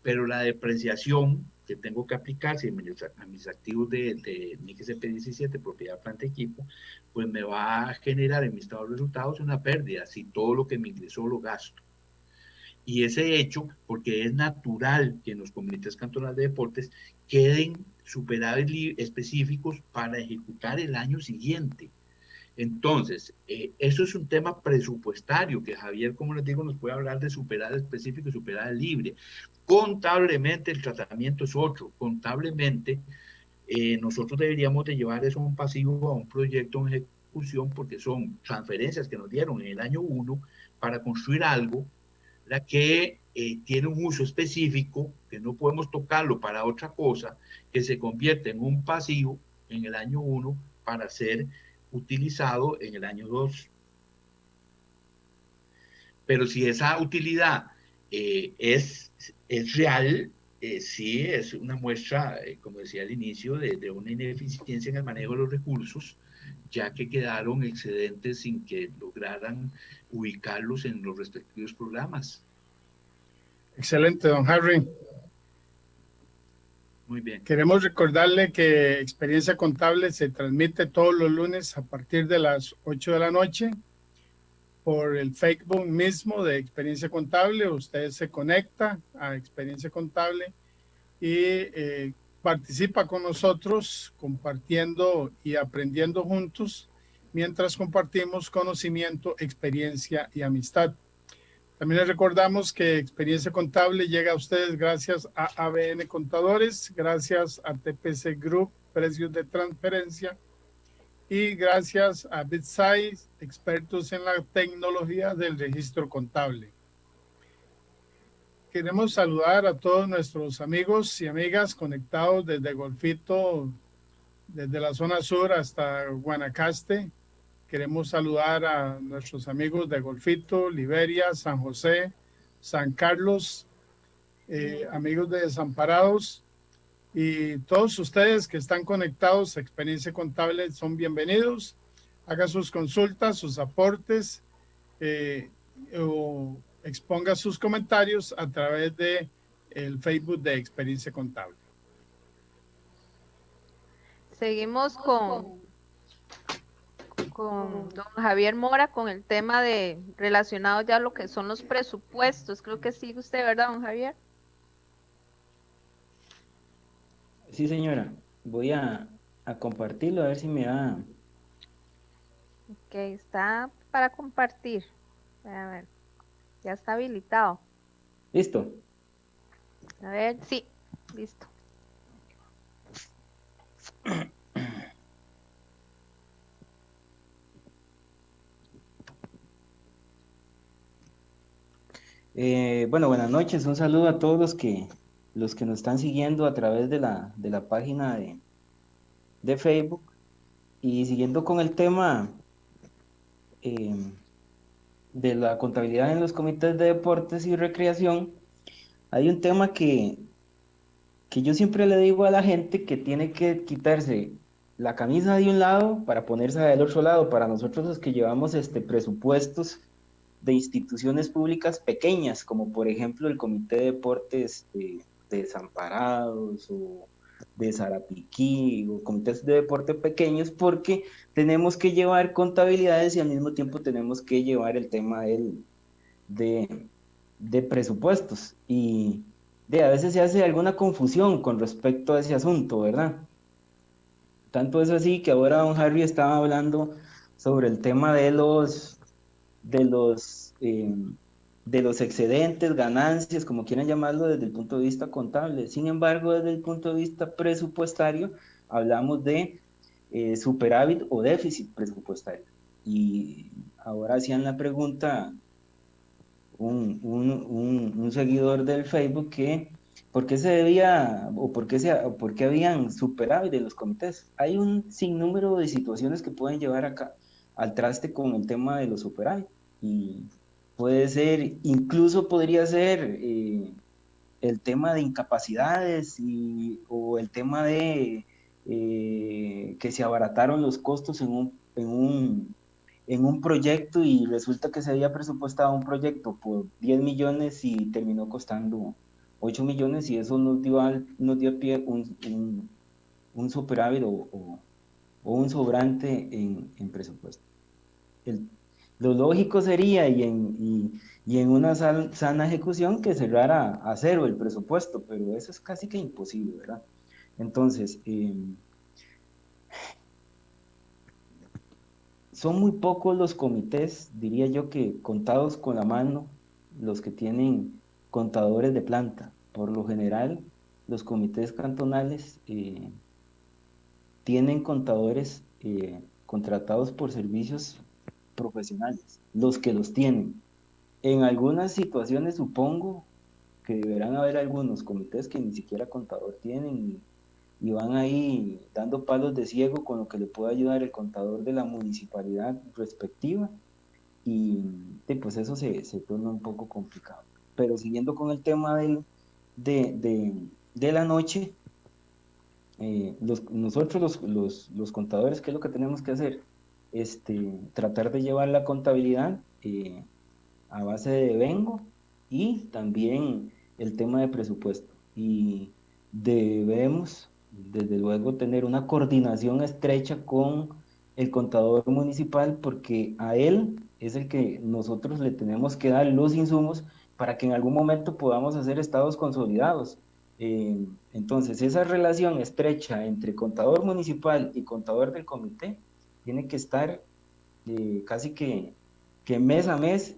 pero la depreciación que tengo que aplicar a mis activos de NIC 17, propiedad, planta, equipo, pues me va a generar en mi estado de resultados una pérdida si todo lo que me ingresó lo gasto. Y ese hecho, porque es natural que en los comités cantonales de deportes queden superávit específicos para ejecutar el año siguiente. Entonces, eso es un tema presupuestario que Javier, como les digo, nos puede hablar de superávit específico y superávit libre. Contablemente el tratamiento es otro. Contablemente nosotros deberíamos de llevar eso a un pasivo, a un proyecto en ejecución, porque son transferencias que nos dieron en el año 1 para construir algo que tiene un uso específico, que no podemos tocarlo para otra cosa, que se convierte en un pasivo en el año 1 para ser utilizado en el año 2. Pero si esa utilidad es real, sí es una muestra, como decía al inicio, de una ineficiencia en el manejo de los recursos, ya que quedaron excedentes sin que lograran ubicarlos en los respectivos programas. Excelente, don Harry. Muy bien. Queremos recordarle que Experiencia Contable se transmite todos los lunes a partir de las 8 de la noche por el Facebook mismo de Experiencia Contable. Usted se conecta a Experiencia Contable y participa con nosotros compartiendo y aprendiendo juntos mientras compartimos conocimiento, experiencia y amistad. También les recordamos que Experiencia Contable llega a ustedes gracias a ABN Contadores, gracias a TPC Group, precios de transferencia, y gracias a BitSize, expertos en la tecnología del registro contable. Queremos saludar a todos nuestros amigos y amigas conectados desde Golfito, desde la zona sur hasta Guanacaste. Queremos saludar a nuestros amigos de Golfito, Liberia, San José, San Carlos, amigos de Desamparados, y todos ustedes que están conectados a Experiencia Contable son bienvenidos. Haga sus consultas, sus aportes, o exponga sus comentarios a través de el Facebook de Experiencia Contable. Seguimos con don Javier Mora con el tema de relacionado ya a lo que son los presupuestos. Creo que sigue usted, ¿verdad, don Javier? Sí, señora. Voy a compartirlo a ver si me da. Ok, está para compartir. A ver, ya está habilitado. ¿Listo? A ver, sí, listo. Bueno, buenas noches. Un saludo a todos los que nos están siguiendo a través de la página de Facebook. Y siguiendo con el tema de la contabilidad en los comités de deportes y recreación, hay un tema que yo siempre le digo a la gente que tiene que quitarse la camisa de un lado para ponerse del otro lado. Para nosotros los que llevamos presupuestos de instituciones públicas pequeñas, como por ejemplo el Comité de Deportes de Desamparados o de Sarapiquí, o comités de deporte pequeños, porque tenemos que llevar contabilidades y al mismo tiempo tenemos que llevar el tema de presupuestos. Y a veces se hace alguna confusión con respecto a ese asunto, ¿verdad? Tanto es así que ahora don Harry estaba hablando sobre el tema de los excedentes, ganancias, como quieran llamarlo desde el punto de vista contable. Sin embargo, desde el punto de vista presupuestario, hablamos de superávit o déficit presupuestario. Y ahora hacían la pregunta un seguidor del Facebook que ¿por qué se debía o por qué habían superávit de los comités? Hay un sinnúmero de situaciones que pueden llevar acá al traste con el tema de los superávit, y puede ser, incluso podría ser el tema de incapacidades o el tema de que se abarataron los costos en un proyecto y resulta que se había presupuestado un proyecto por 10 millones y terminó costando 8 millones, y eso nos dio pie un superávit o un sobrante en presupuesto. Lo lógico sería, y en una sana ejecución, que cerrara a cero el presupuesto, pero eso es casi que imposible, ¿verdad? Entonces, son muy pocos los comités, diría yo, que contados con la mano, los que tienen contadores de planta. Por lo general, los comités cantonales tienen contadores contratados por servicios profesionales, los que los tienen. En algunas situaciones supongo que deberán haber algunos comités que ni siquiera contador tienen y van ahí dando palos de ciego con lo que le puede ayudar el contador de la municipalidad respectiva, y pues eso se torna un poco complicado. Pero siguiendo con el tema de la noche, nosotros los contadores, ¿qué es lo que tenemos que hacer? Tratar de llevar la contabilidad a base de devengo y también el tema de presupuesto. Y debemos, desde luego, tener una coordinación estrecha con el contador municipal, porque a él es el que nosotros le tenemos que dar los insumos para que en algún momento podamos hacer estados consolidados. Entonces, esa relación estrecha entre contador municipal y contador del comité tiene que estar casi que mes a mes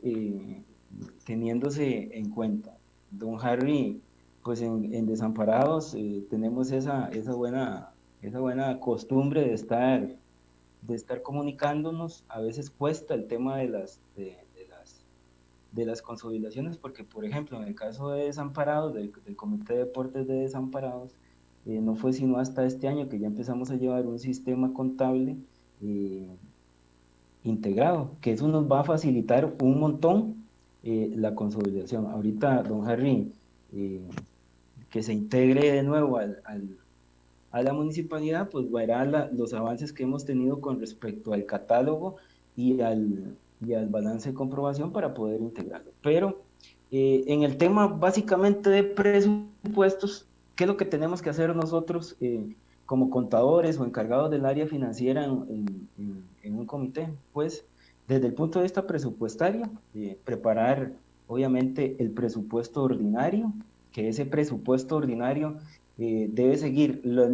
teniéndose en cuenta. Don Harry, pues en Desamparados tenemos esa buena costumbre de estar comunicándonos. A veces cuesta el tema de las consolidaciones, porque por ejemplo en el caso de Desamparados, del Comité de Deportes de Desamparados, no fue sino hasta este año que ya empezamos a llevar un sistema contable integrado, que eso nos va a facilitar un montón la consolidación. Ahorita don Harry, que se integre de nuevo a la municipalidad, pues verá los avances que hemos tenido con respecto al catálogo y al balance de comprobación para poder integrarlo. Pero En el tema básicamente de presupuestos, ¿qué es lo que tenemos que hacer nosotros como contadores o encargados del área financiera en un comité? Pues desde el punto de vista presupuestario, preparar obviamente el presupuesto ordinario, que ese presupuesto ordinario debe seguir los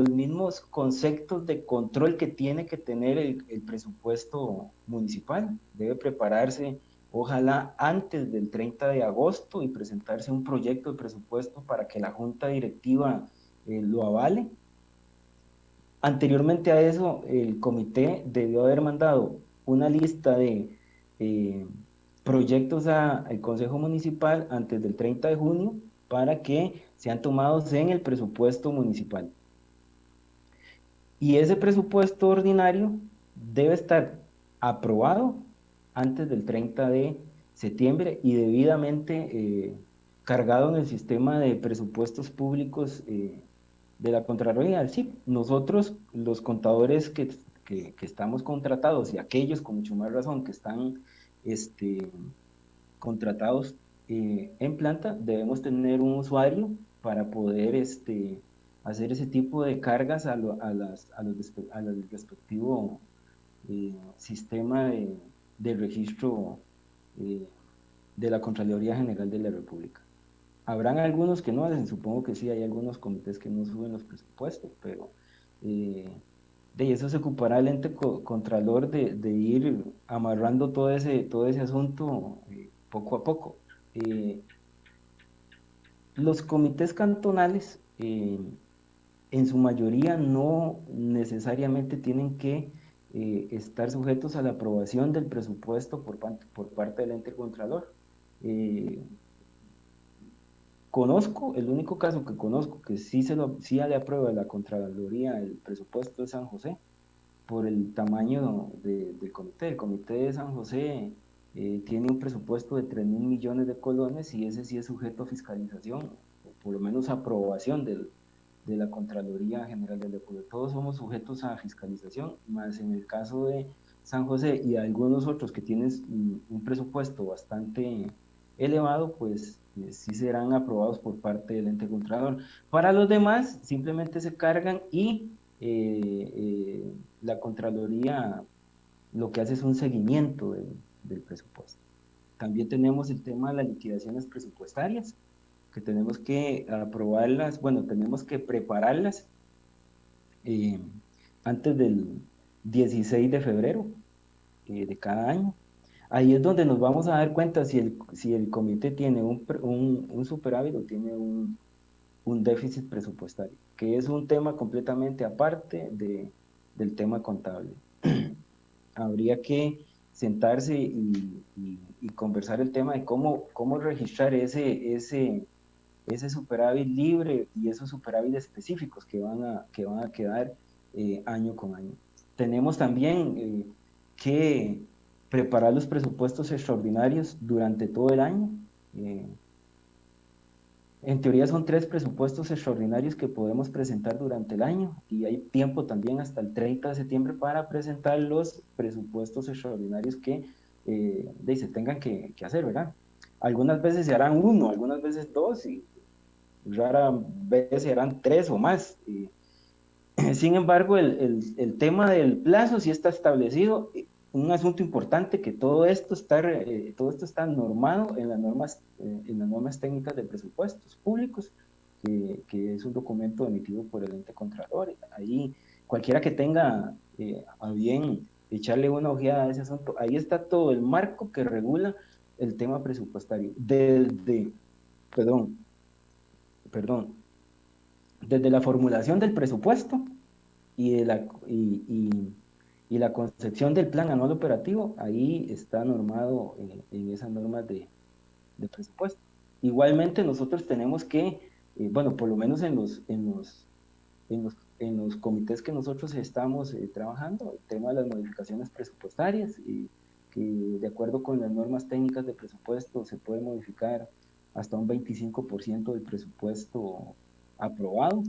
mismos conceptos de control que tiene que tener el presupuesto municipal. Debe prepararse, ojalá antes del 30 de agosto, y presentarse un proyecto de presupuesto para que la junta directiva lo avale. Anteriormente a eso, el comité debió haber mandado una lista de proyectos al Consejo Municipal antes del 30 de junio para que sean tomados en el presupuesto municipal. Y ese presupuesto ordinario debe estar aprobado antes del 30 de septiembre y debidamente cargado en el sistema de presupuestos públicos de la Contraloría del CIP. Nosotros, los contadores que estamos contratados, y aquellos con mucho más razón que están contratados en planta, debemos tener un usuario para poder hacer ese tipo de cargas al respectivo sistema de registro de la Contraloría General de la República. Habrán algunos que no hacen, supongo que sí, hay algunos comités que no suben los presupuestos, pero de eso se ocupará el ente contralor de ir amarrando todo ese asunto poco a poco. Los comités cantonales en su mayoría no necesariamente tienen que estar sujetos a la aprobación del presupuesto por parte del ente contralor. El único caso que conozco que sí le aprueba la Contraloría el presupuesto de San José, por el tamaño del comité. El comité de San José tiene un presupuesto de 3.000 millones de colones y ese sí es sujeto a fiscalización, o por lo menos aprobación de la Contraloría General del República. Todos somos sujetos a fiscalización, más en el caso de San José y algunos otros que tienen un presupuesto bastante elevado, pues sí serán aprobados por parte del ente contralor. Para los demás, simplemente se cargan y la Contraloría lo que hace es un seguimiento del presupuesto. También tenemos el tema de las liquidaciones presupuestarias, que tenemos que aprobarlas, bueno, tenemos que prepararlas antes del 16 de febrero de cada año. Ahí es donde nos vamos a dar cuenta si el comité tiene un superávit o tiene un déficit presupuestario, que es un tema completamente aparte del tema contable. Habría que sentarse y conversar el tema de cómo registrar ese superávit libre y esos superávit específicos que van a quedar año con año. Tenemos también que preparar los presupuestos extraordinarios durante todo el año. En teoría son 3 presupuestos extraordinarios que podemos presentar durante el año y hay tiempo también hasta el 30 de septiembre para presentar los presupuestos extraordinarios que se tengan que hacer, ¿verdad? Algunas veces se harán 1, algunas veces 2 y rara vez se harán 3 o más. Sin embargo, el tema del plazo sí está establecido. Un asunto importante que todo esto está normado en las normas técnicas de presupuestos públicos, que es un documento emitido por el ente contralor. Ahí cualquiera que tenga a bien echarle una ojeada a ese asunto, ahí está todo el marco que regula el tema presupuestario, desde la formulación del presupuesto y la concepción del plan anual operativo. Ahí está normado en esas normas de presupuesto. Igualmente nosotros tenemos que, por lo menos en los comités que nosotros estamos trabajando, el tema de las modificaciones presupuestarias, que de acuerdo con las normas técnicas de presupuesto se puede modificar hasta un 25% del presupuesto aprobado.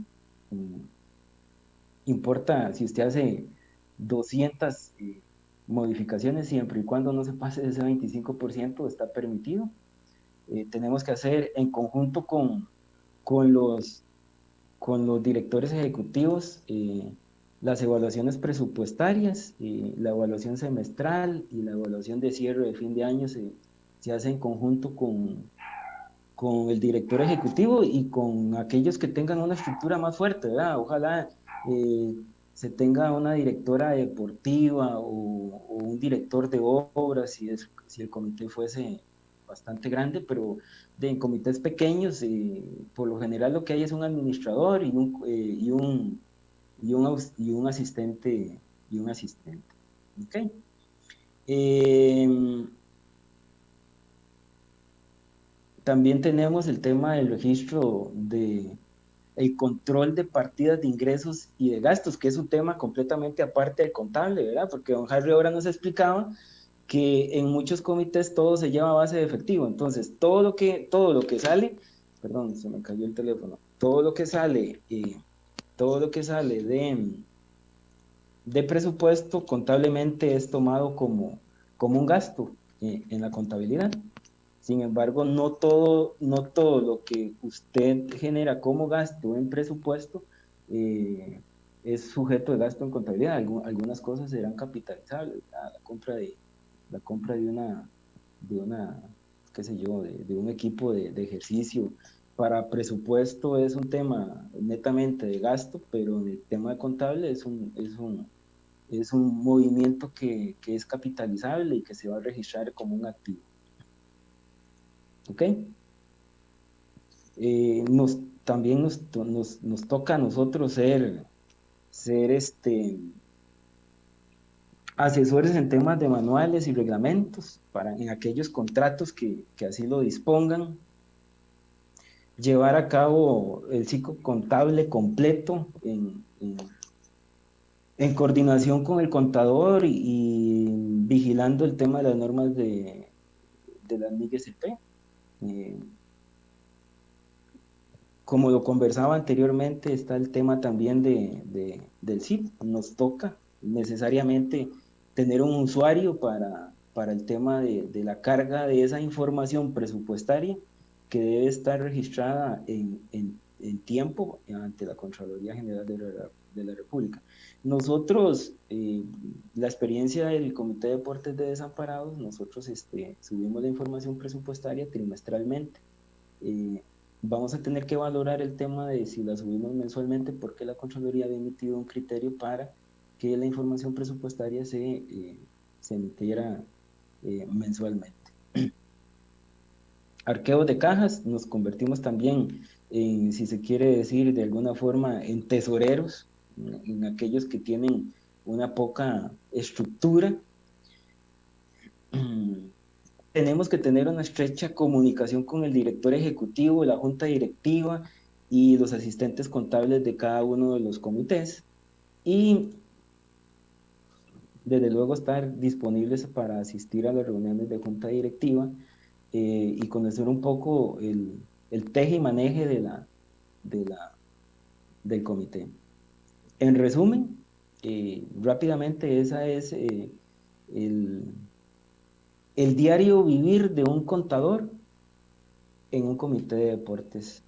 Importa si usted hace 200 modificaciones siempre y cuando no se pase de ese 25% está permitido. Tenemos que hacer en conjunto con los directores ejecutivos las evaluaciones presupuestarias, la evaluación semestral y la evaluación de cierre de fin de año se hace en conjunto con el director ejecutivo y con aquellos que tengan una estructura más fuerte, ¿verdad? Ojalá se tenga una directora deportiva o un director de obras si el comité fuese bastante grande, pero en comités pequeños por lo general lo que hay es un administrador y un asistente ¿okay? También tenemos el tema del registro el control de partidas de ingresos y de gastos, que es un tema completamente aparte del contable, ¿verdad? Porque don Harry ahora nos explicaba que en muchos comités todo se lleva a base de efectivo, entonces todo lo que sale, perdón, se me cayó el teléfono, todo lo que sale de presupuesto contablemente es tomado como un gasto en la contabilidad. Sin embargo, no todo lo que usted genera como gasto en presupuesto es sujeto de gasto en contabilidad. Algunas cosas serán capitalizables. La compra de una qué sé yo, de un equipo de ejercicio para presupuesto es un tema netamente de gasto, pero en el tema de contable es un movimiento que es capitalizable y que se va a registrar como un activo. ¿Ok? También nos toca a nosotros ser asesores en temas de manuales y reglamentos en aquellos contratos que así lo dispongan, llevar a cabo el ciclo contable completo en coordinación con el contador y vigilando el tema de las normas de la NIGSP. Como lo conversaba anteriormente, está el tema también del CIP. Nos toca necesariamente tener un usuario para el tema de la carga de esa información presupuestaria que debe estar registrada en tiempo ante la Contraloría General de la República. Nosotros, la experiencia del Comité de Deportes de Desamparados, nosotros subimos la información presupuestaria trimestralmente. Vamos a tener que valorar el tema de si la subimos mensualmente porque la Contraloría había emitido un criterio para que la información presupuestaria se emitiera mensualmente. Arqueos de cajas, nos convertimos también en, si se quiere decir de alguna forma, en tesoreros, en aquellos que tienen una poca estructura. Tenemos que tener una estrecha comunicación con el director ejecutivo, la junta directiva y los asistentes contables de cada uno de los comités. Y desde luego estar disponibles para asistir a las reuniones de junta directiva y conocer un poco el teje y maneje del comité. En resumen, rápidamente, esa es el diario vivir de un contador en un comité de deportes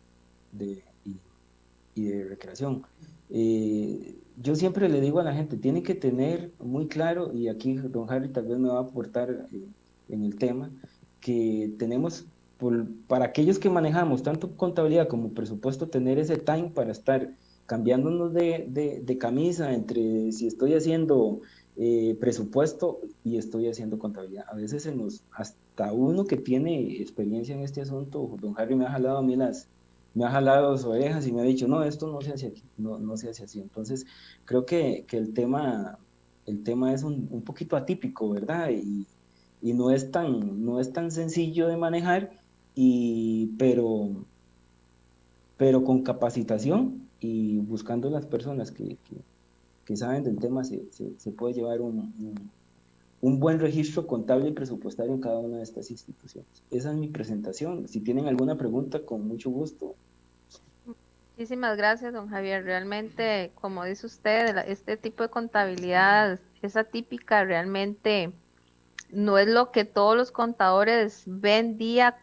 y de recreación. Yo siempre le digo a la gente, tiene que tener muy claro, y aquí don Harry tal vez me va a aportar en el tema, que tenemos, para aquellos que manejamos tanto contabilidad como presupuesto, tener ese time para estar cambiándonos de camisa entre si estoy haciendo presupuesto y estoy haciendo contabilidad. A veces hasta uno que tiene experiencia en este asunto, don Harry me ha jalado a mí me ha jalado las orejas y me ha dicho, no, esto no se hace aquí, no se hace así. Entonces, creo que el tema es un poquito atípico, ¿verdad? Y no es tan sencillo de manejar, pero con capacitación y buscando las personas que saben del tema, se puede llevar un buen registro contable y presupuestario en cada una de estas instituciones. Esa es mi presentación. Si tienen alguna pregunta, con mucho gusto. Muchísimas gracias, don Javier. Realmente, como dice usted, este tipo de contabilidad es atípica, realmente no es lo que todos los contadores ven día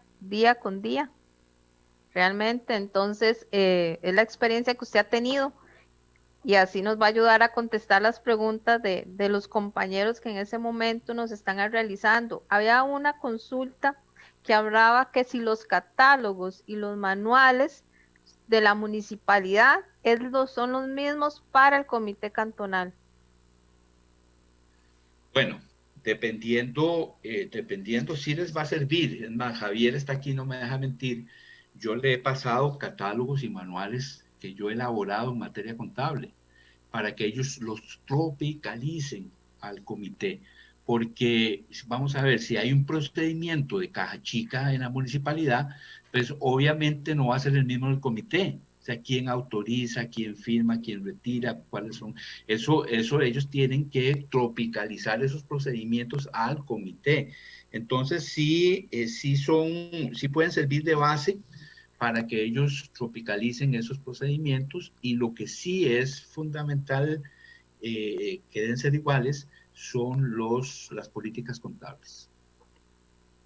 con día, realmente. Entonces, es la experiencia que usted ha tenido y así nos va a ayudar a contestar las preguntas de los compañeros que en ese momento nos están realizando. Había una consulta que hablaba que si los catálogos y los manuales de la municipalidad son los mismos para el comité cantonal. Bueno, dependiendo si les va a servir. Es más, Javier está aquí, no me deja mentir. Yo le he pasado catálogos y manuales que yo he elaborado en materia contable para que ellos los tropicalicen al comité. Porque vamos a ver, si hay un procedimiento de caja chica en la municipalidad, pues obviamente no va a ser el mismo en el comité. O sea, quién autoriza, quién firma, quién retira, cuáles son. Eso ellos tienen que tropicalizar esos procedimientos al comité. Entonces, sí pueden servir de base para que ellos tropicalicen esos procedimientos, y lo que sí es fundamental que deben ser iguales son las políticas contables.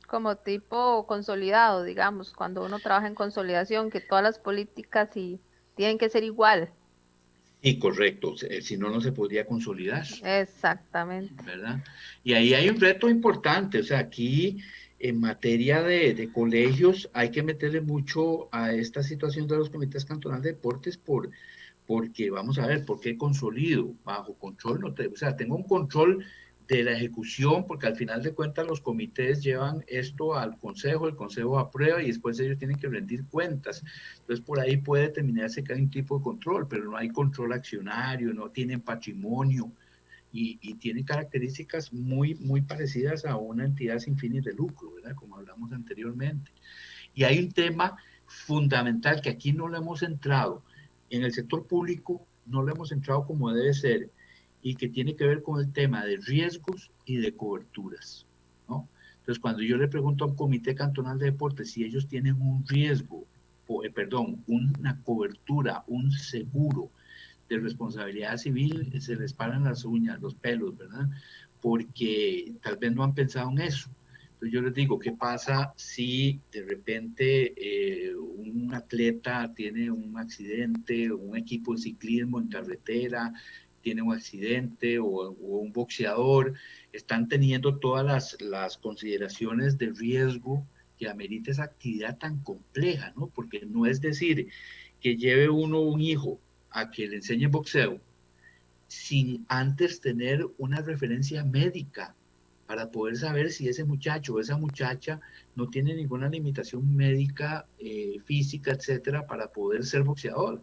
Como tipo consolidado, digamos, cuando uno trabaja en consolidación, que todas las políticas tienen que ser igual. Sí, correcto. Si no, no se podría consolidar. Exactamente. ¿Verdad? Y ahí hay un reto importante. O sea, aquí en materia de colegios hay que meterle mucho a esta situación de los comités cantonales de deportes porque vamos a ver, ¿por qué consolido? Bajo control, o sea, tengo un control de la ejecución, porque al final de cuentas los comités llevan esto al consejo, el consejo aprueba y después ellos tienen que rendir cuentas. Entonces por ahí puede determinarse que hay un tipo de control, pero no hay control accionario, no tienen patrimonio y tienen características muy parecidas a una entidad sin fines de lucro, ¿verdad? Como hablamos anteriormente. Y hay un tema fundamental que aquí no lo hemos entrado. En el sector público no lo hemos entrado como debe ser, y que tiene que ver con el tema de riesgos y de coberturas, ¿no? Entonces, cuando yo le pregunto a un comité cantonal de deportes si ellos tienen un riesgo, una cobertura, un seguro de responsabilidad civil, se les paran las uñas, los pelos, ¿verdad? Porque tal vez no han pensado en eso. Entonces yo les digo, ¿qué pasa si de repente un atleta tiene un accidente, un equipo de ciclismo en carretera tiene un accidente, o un boxeador, están teniendo todas las consideraciones de riesgo que amerita esa actividad tan compleja, ¿no? Porque no es decir que lleve uno un hijo a que le enseñe boxeo sin antes tener una referencia médica para poder saber si ese muchacho o esa muchacha no tiene ninguna limitación médica, física, etcétera, para poder ser boxeador.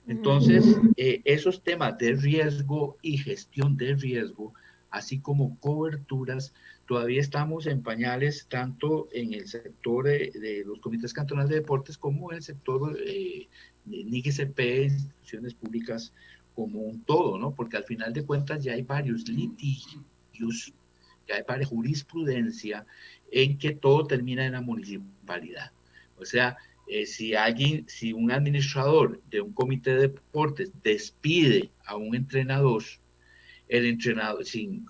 Entonces, esos temas de riesgo y gestión de riesgo, así como coberturas, todavía estamos en pañales, tanto en el sector de los comités cantonales de deportes como en el sector de NIGCP, instituciones públicas como un todo, ¿no? Porque al final de cuentas ya hay varios litigios, ya hay varias jurisprudencia en que todo termina en la municipalidad. O sea, si un administrador de un comité de deportes despide a un entrenador, el entrenador, sin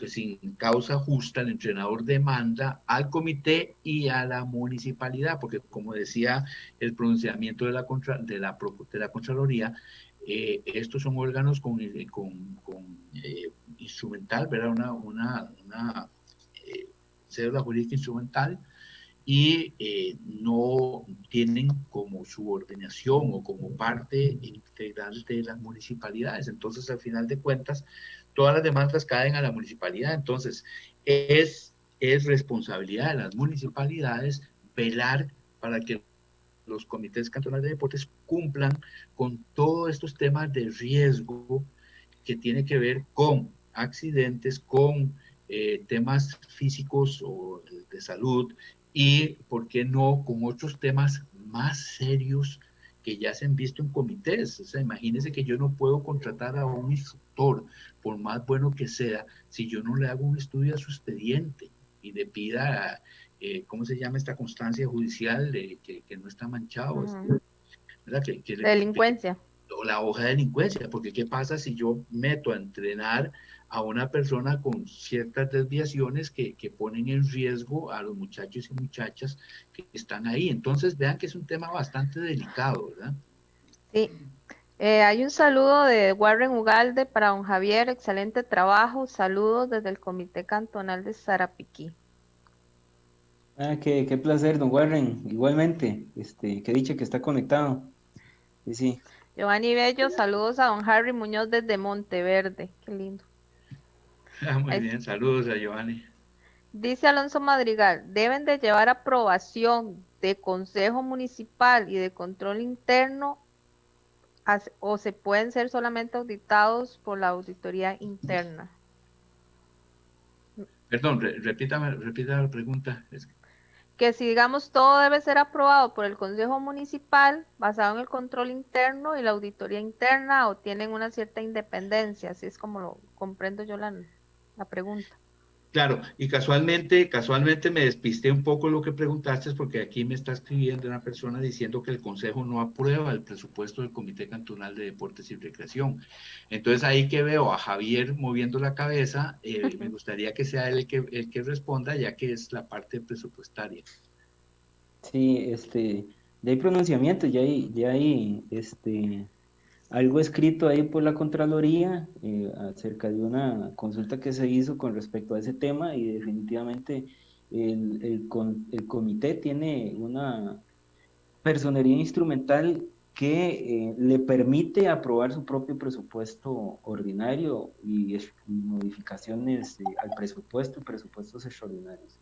causa justa, el entrenador demanda al comité y a la municipalidad, porque como decía el pronunciamiento de la Contraloría, estos son órganos con instrumental, ¿verdad? Una cédula jurídica instrumental, y no tienen como subordinación o como parte integral de las municipalidades. Entonces, al final de cuentas, todas las demandas caen a la municipalidad. Entonces, es responsabilidad de las municipalidades velar para que los comités cantonales de deportes cumplan con todos estos temas de riesgo que tiene que ver con accidentes, con temas físicos o de salud, y, ¿por qué no?, con otros temas más serios que ya se han visto en comités. O sea, imagínense que yo no puedo contratar a un instructor, por más bueno que sea, si yo no le hago un estudio a su expediente y le pida, ¿cómo se llama esta constancia judicial que no está manchado? ¿Verdad? Delincuencia. la hoja de delincuencia, porque ¿qué pasa si yo meto a entrenar a una persona con ciertas desviaciones que ponen en riesgo a los muchachos y muchachas que están ahí? Entonces vean que es un tema bastante delicado, ¿verdad? Sí. Hay un saludo de Warren Ugalde para don Javier, excelente trabajo, saludos desde el Comité Cantonal de Sarapiquí. Ah, qué placer, don Warren. Igualmente, qué dicha que está conectado. Sí, sí. Giovanni Bello, saludos a don Harry Muñoz desde Monteverde, qué lindo. Muy bien, saludos a Giovanni. Dice Alonso Madrigal, deben de llevar aprobación de Consejo Municipal y de Control Interno o se pueden ser solamente auditados por la auditoría interna. Perdón, repita la pregunta. Que si digamos todo debe ser aprobado por el Consejo Municipal basado en el control interno y la auditoría interna o tienen una cierta independencia, así es como lo comprendo yo la pregunta. Claro, y casualmente me despisté un poco lo que preguntaste porque aquí me está escribiendo una persona diciendo que el Consejo no aprueba el presupuesto del Comité Cantonal de Deportes y Recreación. Entonces ahí que veo a Javier moviendo la cabeza, me gustaría que sea él el que responda, ya que es la parte presupuestaria. Sí, ya hay pronunciamiento, ya hay algo escrito ahí por la Contraloría acerca de una consulta que se hizo con respecto a ese tema y definitivamente el comité tiene una personería instrumental que le permite aprobar su propio presupuesto ordinario y modificaciones al presupuestos extraordinarios.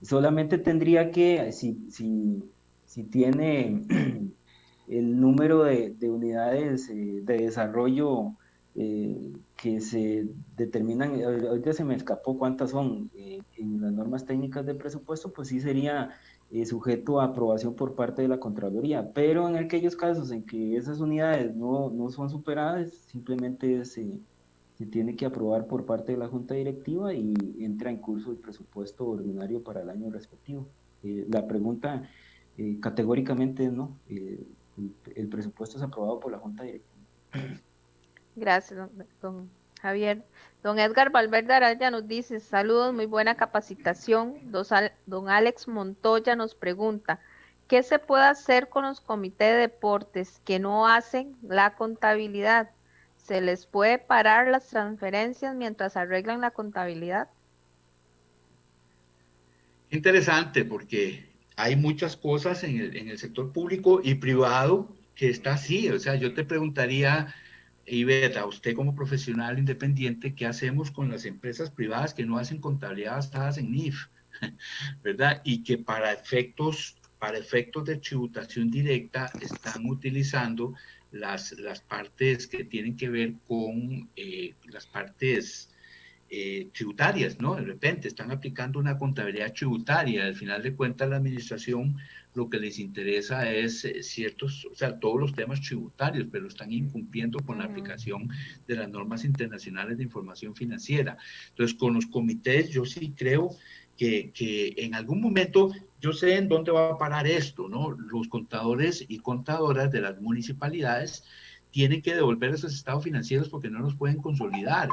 Solamente tendría que, si tiene el número de unidades de desarrollo que se determinan, ahorita se me escapó cuántas son en las normas técnicas de presupuesto, pues sí sería sujeto a aprobación por parte de la Contraloría, pero en aquellos casos en que esas unidades no son superadas, simplemente se tiene que aprobar por parte de la Junta Directiva y entra en curso el presupuesto ordinario para el año respectivo. La pregunta categóricamente no, el presupuesto es aprobado por la Junta Directiva. Gracias, don Javier. Don Edgar Valverde Araya nos dice, saludos, muy buena capacitación. Don Alex Montoya nos pregunta, ¿qué se puede hacer con los comités de deportes que no hacen la contabilidad? ¿Se les puede parar las transferencias mientras arreglan la contabilidad? Interesante, porque hay muchas cosas en el sector público y privado que está así. O sea, yo te preguntaría, Ivette, a usted como profesional independiente, ¿qué hacemos con las empresas privadas que no hacen contabilidad basadas en NIF? ¿Verdad? Y que para efectos de tributación directa están utilizando las partes que tienen que ver con las partes tributarias, ¿no? De repente están aplicando una contabilidad tributaria. Al final de cuentas, la administración lo que les interesa es ciertos, o sea, todos los temas tributarios, pero están incumpliendo con la aplicación de las normas internacionales de información financiera. Entonces, con los comités, yo sí creo que en algún momento, yo sé en dónde va a parar esto, ¿no? Los contadores y contadoras de las municipalidades tienen que devolver esos estados financieros porque no los pueden consolidar.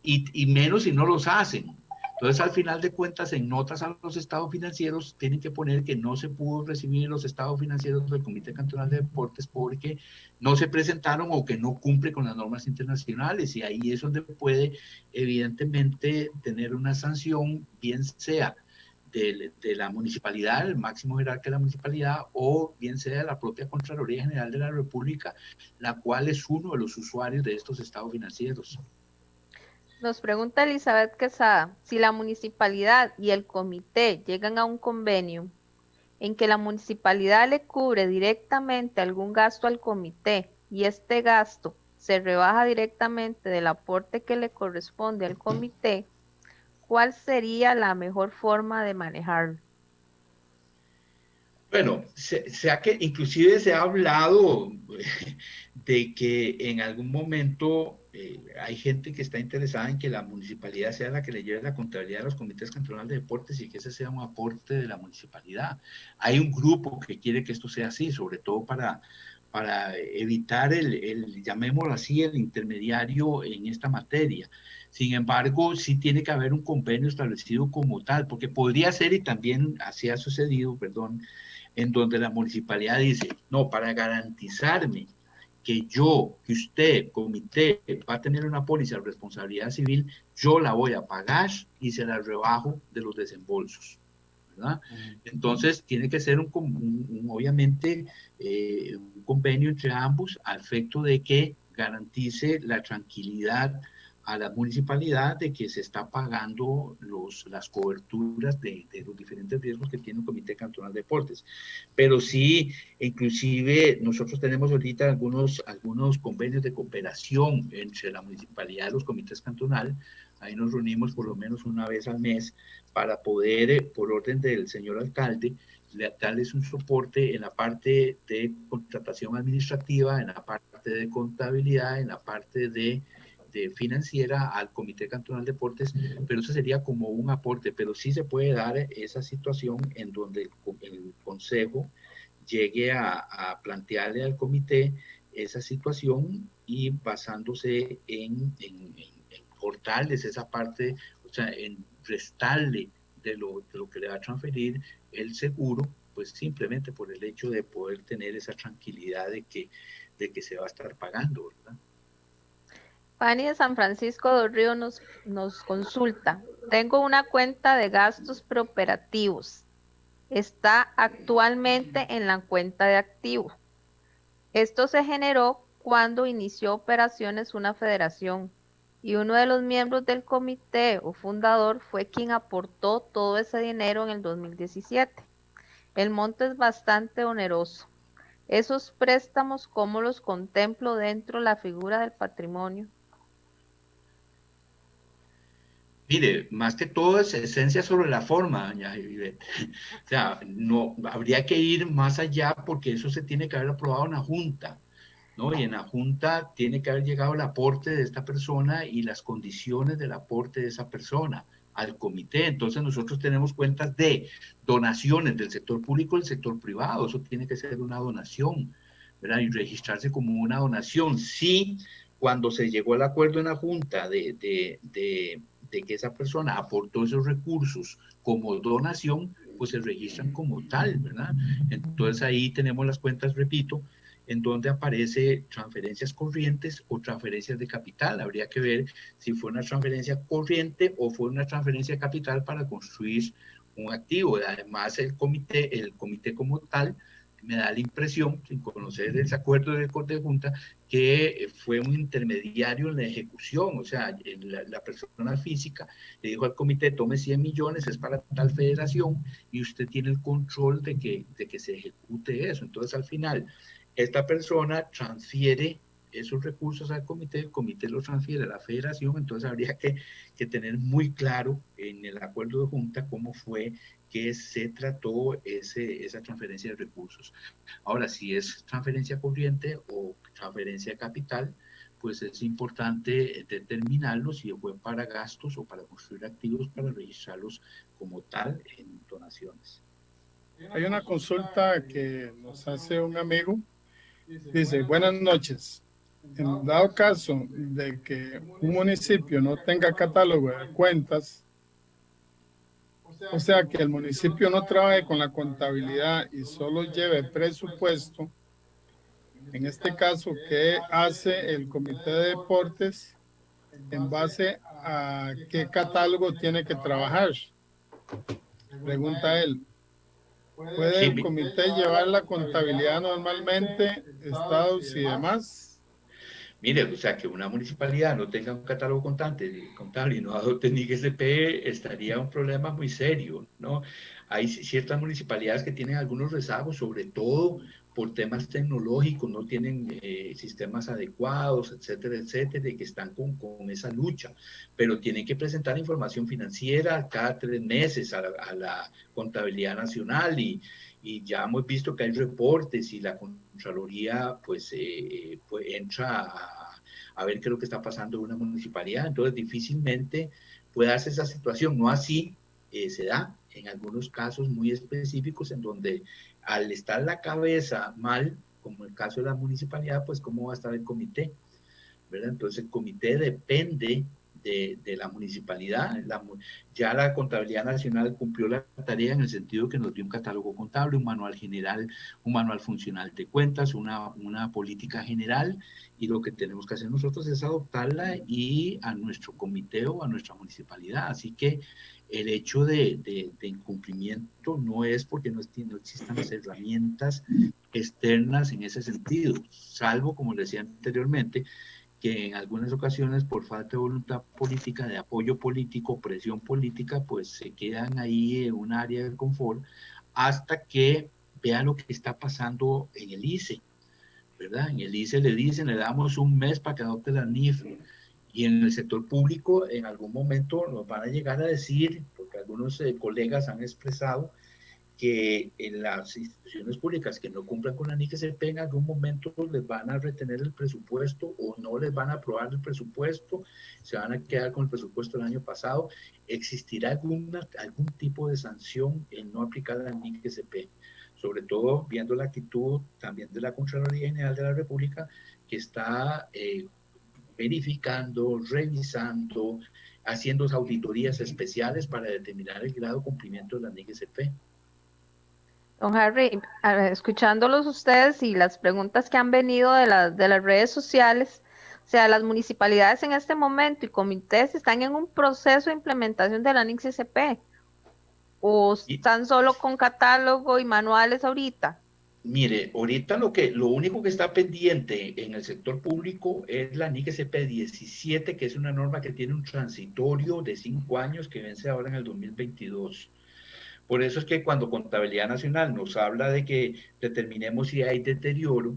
Y menos si no los hacen. Entonces, al final de cuentas, en notas a los estados financieros, tienen que poner que no se pudo recibir los estados financieros del Comité Cantonal de Deportes porque no se presentaron o que no cumple con las normas internacionales. Y ahí es donde puede, evidentemente, tener una sanción, bien sea de la municipalidad, el máximo jerarca de la municipalidad, o bien sea de la propia Contraloría General de la República, la cual es uno de los usuarios de estos estados financieros. Nos pregunta Elizabeth Quesada, si la municipalidad y el comité llegan a un convenio en que la municipalidad le cubre directamente algún gasto al comité y este gasto se rebaja directamente del aporte que le corresponde al comité, ¿cuál sería la mejor forma de manejarlo? Bueno, sea que inclusive se ha hablado de que en algún momento hay gente que está interesada en que la municipalidad sea la que le lleve la contabilidad a los comités cantonales de deportes y que ese sea un aporte de la municipalidad. Hay un grupo que quiere que esto sea así, sobre todo para evitar llamémoslo así, el intermediario en esta materia. Sin embargo, sí tiene que haber un convenio establecido como tal, porque podría ser, y también así ha sucedido, perdón, en donde la municipalidad dice, no, para garantizarme que usted, comité, va a tener una póliza de responsabilidad civil, yo la voy a pagar y se la rebajo de los desembolsos, ¿verdad? Entonces, tiene que ser obviamente, un convenio entre ambos a efecto de que garantice la tranquilidad a la municipalidad de que se está pagando las coberturas de los diferentes riesgos que tiene el Comité Cantonal de Deportes. Pero sí, inclusive nosotros tenemos ahorita algunos convenios de cooperación entre la municipalidad y los comités cantonales. Ahí nos reunimos por lo menos una vez al mes para poder, por orden del señor alcalde, darles un soporte en la parte de contratación administrativa, en la parte de contabilidad, en la parte de financiera al Comité Cantonal de Deportes, pero eso sería como un aporte, pero sí se puede dar esa situación en donde el Consejo llegue a plantearle al comité esa situación y basándose en cortarles esa parte, o sea, en restarle de lo que le va a transferir el seguro, pues simplemente por el hecho de poder tener esa tranquilidad de que se va a estar pagando, ¿verdad? Fanny de San Francisco del Río nos consulta. Tengo una cuenta de gastos preoperativos. Está actualmente en la cuenta de activos. Esto se generó cuando inició operaciones una federación y uno de los miembros del comité o fundador fue quien aportó todo ese dinero en el 2017. El monto es bastante oneroso. ¿Esos préstamos cómo los contemplo dentro de la figura del patrimonio? Mire, más que todo es esencia sobre la forma, doña Ivette. O sea, no, habría que ir más allá porque eso se tiene que haber aprobado en la Junta, ¿no? Y en la Junta tiene que haber llegado el aporte de esta persona y las condiciones del aporte de esa persona al comité. Entonces nosotros tenemos cuentas de donaciones del sector público y del sector privado. Eso tiene que ser una donación, ¿verdad? Y registrarse como una donación. Sí, cuando se llegó al acuerdo en la Junta de que esa persona aportó esos recursos como donación, pues se registran como tal, ¿verdad? Entonces ahí tenemos las cuentas, repito, en donde aparece transferencias corrientes o transferencias de capital. Habría que ver si fue una transferencia corriente o fue una transferencia de capital para construir un activo. Además, el comité como tal, me da la impresión, sin conocer ese acuerdo de Junta, que fue un intermediario en la ejecución, o sea, la persona física le dijo al comité, tome 100 millones, es para tal federación, y usted tiene el control de que se ejecute eso. Entonces, al final, esta persona transfiere esos recursos al comité, el comité los transfiere a la federación, entonces habría que tener muy claro en el acuerdo de Junta cómo fue que se trató esa transferencia de recursos. Ahora, si es transferencia corriente o transferencia de capital, pues es importante determinarlo si fue para gastos o para construir activos, para registrarlos como tal en donaciones. Hay una consulta que nos hace un amigo. Dice, buenas noches. En dado caso de que un municipio no tenga catálogo de cuentas, o sea que el municipio no trabaje con la contabilidad y solo lleve presupuesto, en este caso, ¿qué hace el comité de deportes en base a qué catálogo tiene que trabajar? Pregunta él. ¿Puede el comité llevar la contabilidad normalmente, estados y demás? Mire, o sea, que una municipalidad no tenga un catálogo contable y no adopte ni GSP estaría un problema muy serio, ¿no? Hay ciertas municipalidades que tienen algunos rezagos, sobre todo por temas tecnológicos, no tienen sistemas adecuados, etcétera, etcétera, y que están con esa lucha, pero tienen que presentar información financiera cada 3 meses a la Contabilidad Nacional y ya hemos visto que hay reportes y la Contraloría pues entra a ver qué es lo que está pasando en una municipalidad, entonces difícilmente puede darse esa situación, no así se da en algunos casos muy específicos en donde al estar la cabeza mal, como el caso de la municipalidad, pues cómo va a estar el comité, ¿verdad? Entonces el comité depende de la municipalidad. Ya la Contabilidad Nacional cumplió la tarea en el sentido que nos dio un catálogo contable, un manual general, un manual funcional de cuentas, una política general, y lo que tenemos que hacer nosotros es adoptarla y a nuestro comité o a nuestra municipalidad. Así que el hecho de incumplimiento no es porque no existan las herramientas externas en ese sentido, salvo, como decía anteriormente, que en algunas ocasiones por falta de voluntad política, de apoyo político, presión política, pues se quedan ahí en un área de confort hasta que vean lo que está pasando en el ICE, ¿verdad? En el ICE le dicen, le damos un mes para que adopte la NIF, y en el sector público en algún momento nos van a llegar a decir, porque algunos colegas han expresado, que en las instituciones públicas que no cumplan con la NIGCP en algún momento les van a retener el presupuesto o no les van a aprobar el presupuesto, se van a quedar con el presupuesto del año pasado. ¿Existirá algún tipo de sanción en no aplicar la NIGCP? Sobre todo viendo la actitud también de la Contraloría General de la República, que está verificando, revisando, haciendo auditorías especiales para determinar el grado de cumplimiento de la NIGCP. Don Harry, escuchándolos ustedes y las preguntas que han venido de las redes sociales, o sea, las municipalidades en este momento y comités están en un proceso de implementación de la NIGCP, o están solo con catálogo y manuales ahorita. Mire, ahorita lo único que está pendiente en el sector público es la NIGCP 17, que es una norma que tiene un transitorio de 5 años que vence ahora en el 2022. Por eso es que cuando Contabilidad Nacional nos habla de que determinemos si hay deterioro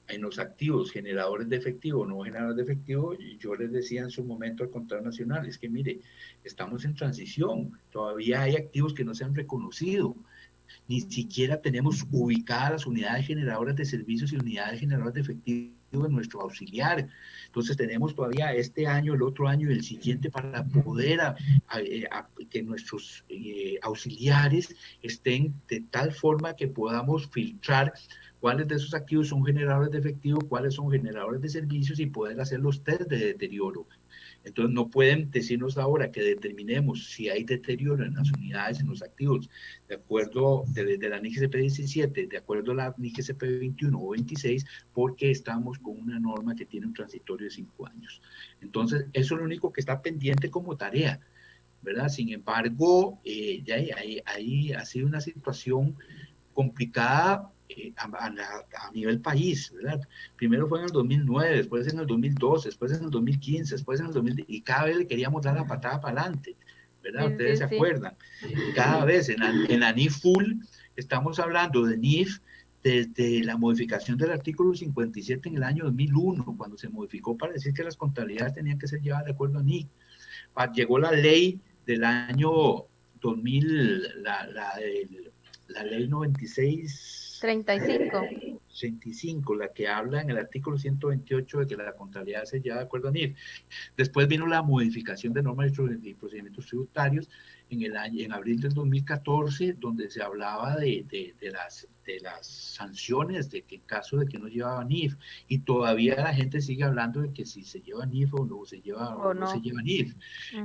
en los activos generadores de efectivo o no generadores de efectivo, yo les decía en su momento al Contador Nacional, es que mire, estamos en transición, todavía hay activos que no se han reconocido, ni siquiera tenemos ubicadas las unidades generadoras de servicios y unidades generadoras de efectivo en nuestro auxiliar. Entonces tenemos todavía este año, el otro año y el siguiente para poder que nuestros auxiliares estén de tal forma que podamos filtrar cuáles de esos activos son generadores de efectivo, cuáles son generadores de servicios y poder hacer los test de deterioro. Entonces no pueden decirnos ahora que determinemos si hay deterioro en las unidades, en los activos, de acuerdo de la NIGCP 17, de acuerdo a la NIGCP 21 o 26, porque estamos con una norma que tiene un transitorio de 5 años. Entonces eso es lo único que está pendiente como tarea, ¿verdad? Sin embargo, ahí ha sido una situación complicada a nivel país, ¿verdad? Primero fue en el 2009, después en el 2012, después en el 2015, después en el 2010, y cada vez le queríamos dar la patada para adelante, ¿verdad? Sí, Ustedes sí, se acuerdan. Cada vez en la NIF full, estamos hablando de NIF desde la modificación del artículo 57 en el año 2001, cuando se modificó para decir que las contabilidades tenían que ser llevadas de acuerdo a NIF. Llegó la ley del año 2000, la ley 35, la que habla en el artículo 128 de que la contabilidad se lleva de acuerdo a NIF. Después vino la modificación de normas y procedimientos tributarios en abril del 2014, donde se hablaba de las sanciones de que en caso de que no llevaba NIF, y todavía la gente sigue hablando de que si se lleva NIF o no se lleva, no se lleva NIF.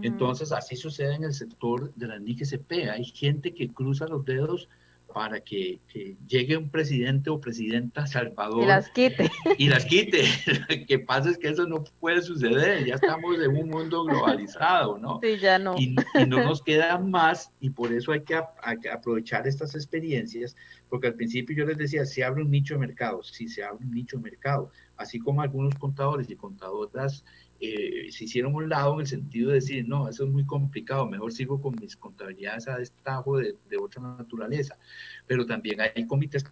Entonces así sucede en el sector de la NIGCP. Hay gente que cruza los dedos para que llegue un presidente o presidenta Salvador y las quite. Y las quite. Lo que pasa es que eso no puede suceder, ya estamos en un mundo globalizado, ¿no? Sí, ya no. Y no nos queda más, y por eso hay que aprovechar estas experiencias, porque al principio yo les decía, se abre un nicho de mercado, sí, se abre un nicho de mercado, así como algunos contadores y contadoras se hicieron a un lado en el sentido de decir, no, eso es muy complicado, mejor sigo con mis contabilidades a destajo de otra naturaleza. Pero también hay comités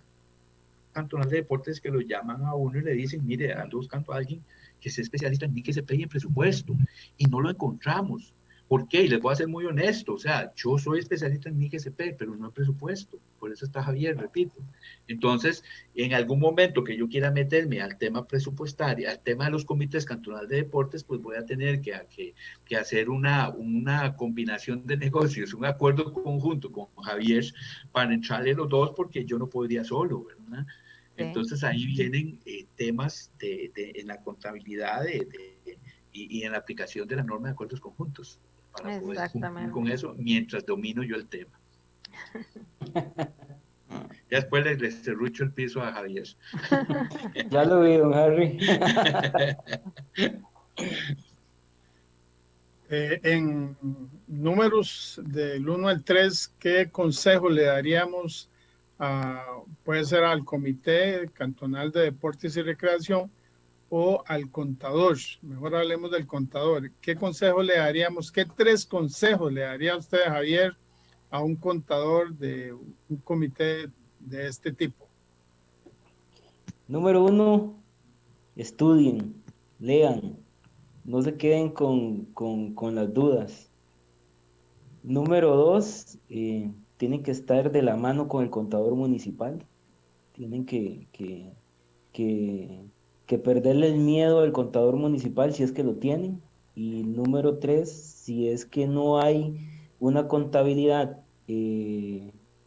cantonales de deportes que lo llaman a uno y le dicen, mire, ando buscando a alguien que sea especialista en NIGCP y en presupuesto, y no lo encontramos. ¿Por qué? Y les voy a ser muy honesto, o sea, yo soy especialista en NIGCP, pero no en presupuesto, por eso está Javier, repito. Entonces, en algún momento que yo quiera meterme al tema presupuestario, al tema de los comités cantonales de deportes, pues voy a tener que hacer una combinación de negocios, un acuerdo conjunto con Javier para entrarle los dos, porque yo no podría solo, ¿verdad? Entonces ahí vienen temas en la contabilidad y en la aplicación de la norma de acuerdos conjuntos para poder cumplir con eso mientras domino yo el tema. Ya después le cerrucho el piso a Javier. Ya lo vi, don Harry. En números del 1 al 3, ¿qué consejo le daríamos puede ser al Comité Cantonal de Deportes y Recreación o al contador? Mejor hablemos del contador. ¿Qué consejo le daríamos? ¿Qué 3 consejos le daría usted, Javier, a un contador de un comité de este tipo? Número 1, estudien, lean, no se queden con las dudas. Número 2, tienen que estar de la mano con el contador municipal. Tienen que perderle el miedo al contador municipal si es que lo tienen. Y número 3, si es que no hay una contabilidad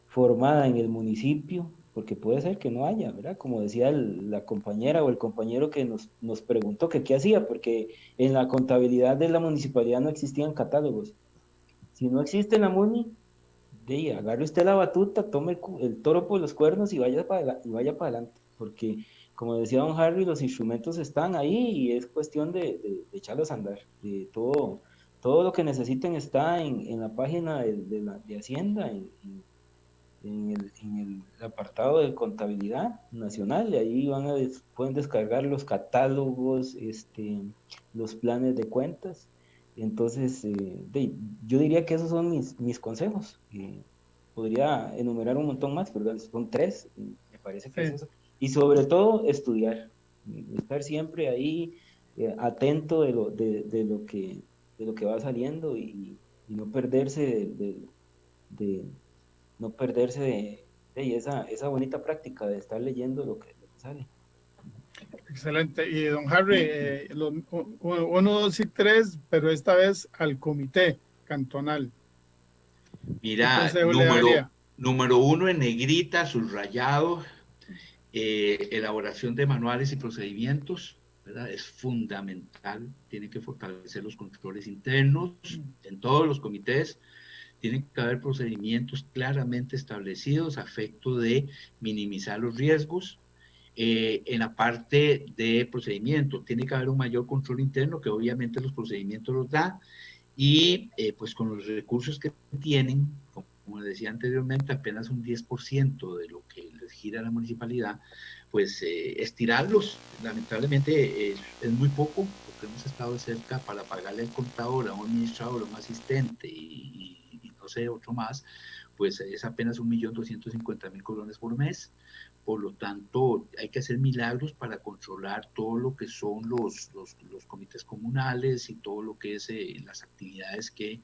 formada en el municipio, porque puede ser que no haya, ¿verdad? Como decía la compañera o el compañero que nos preguntó que qué hacía, porque en la contabilidad de la municipalidad no existían catálogos. Si no existe la MUNI, agarre usted la batuta, tome el toro por los cuernos y vaya para adelante, porque como decía don Harry, los instrumentos están ahí y es cuestión de echarlos a andar. Todo lo que necesiten está en la página de Hacienda, en el apartado de contabilidad nacional, y ahí pueden descargar los catálogos, los planes de cuentas. Entonces, yo diría que esos son mis consejos. Podría enumerar un montón más, pero son 3, me parece que es eso. Y sobre todo, estudiar, estar siempre ahí atento de lo que va saliendo y no perderse de esa bonita práctica de estar leyendo lo que sale. Excelente. Y don Harry, 1, 2 y 3, pero esta vez al comité cantonal. Mira, número 1 en negrita, subrayado, elaboración de manuales y procedimientos, ¿verdad? Es fundamental, tiene que fortalecer los controles internos en todos los comités. Tienen que haber procedimientos claramente establecidos a efecto de minimizar los riesgos. En la parte de procedimiento, tiene que haber un mayor control interno, que obviamente los procedimientos los da, y pues con los recursos que tienen, como les decía anteriormente, apenas un 10% de lo que les gira a la municipalidad, pues estirarlos, lamentablemente es muy poco, porque hemos estado de cerca para pagarle al contador, a un administrador, a un asistente y no sé, otro más, pues es apenas 1.250.000 colones por mes. Por lo tanto, hay que hacer milagros para controlar todo lo que son los comités comunales y todo lo que es las actividades que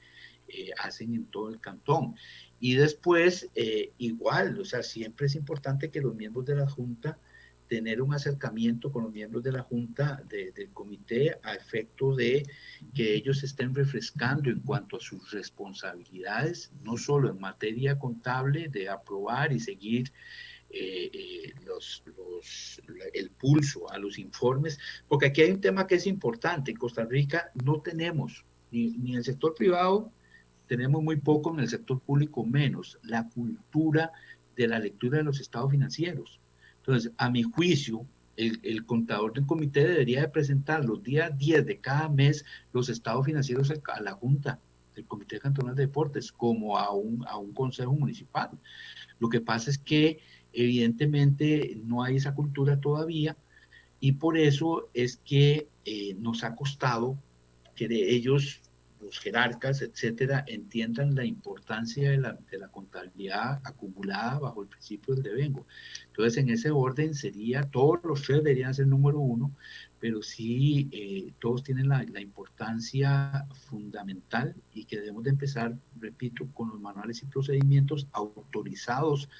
hacen en todo el cantón. Y después, igual, o sea, siempre es importante que los miembros de la Junta tener un acercamiento con los miembros de la Junta del comité a efecto de que ellos estén refrescando en cuanto a sus responsabilidades, no solo en materia contable de aprobar y seguir el pulso a los informes, porque aquí hay un tema que es importante. En Costa Rica no tenemos, ni en el sector privado, tenemos muy poco, en el sector público menos, la cultura de la lectura de los estados financieros. Entonces, a mi juicio, el contador del comité debería de presentar los días 10 de cada mes los estados financieros a la Junta del Comité Cantonal de Deportes, como a un consejo municipal. Lo que pasa es que evidentemente no hay esa cultura todavía y por eso es que nos ha costado que ellos, los jerarcas, etcétera, entiendan la importancia de la contabilidad acumulada bajo el principio del devengo. Entonces, en ese orden todos los 3 deberían ser número 1, pero sí todos tienen la importancia fundamental y que debemos de empezar, repito, con los manuales y procedimientos autorizados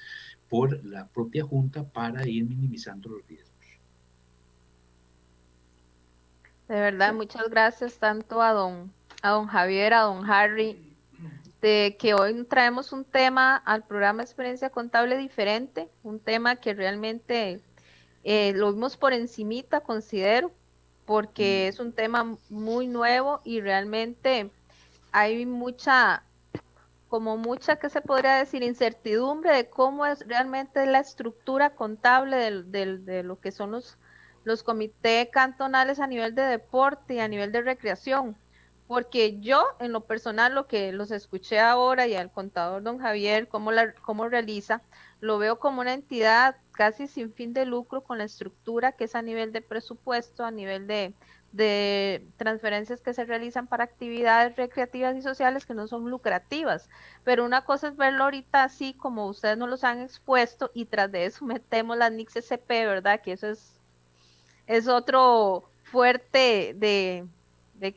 por la propia Junta para ir minimizando los riesgos. De verdad, muchas gracias tanto a don Javier, a don Harry, de que hoy traemos un tema al programa Experiencia Contable diferente, un tema que realmente Lo vimos por encimita, considero, porque es un tema muy nuevo y realmente hay mucha, ¿qué se podría decir? Incertidumbre de cómo es realmente la estructura contable de lo que son los comités cantonales a nivel de deporte y a nivel de recreación. Porque yo, en lo personal, lo que los escuché ahora y al contador don Javier, cómo realiza, lo veo como una entidad casi sin fin de lucro con la estructura que es a nivel de presupuesto, a nivel de transferencias que se realizan para actividades recreativas y sociales que no son lucrativas. Pero una cosa es verlo ahorita así como ustedes nos los han expuesto y tras de eso metemos la NIC-CP, ¿verdad? Que eso es otro fuerte de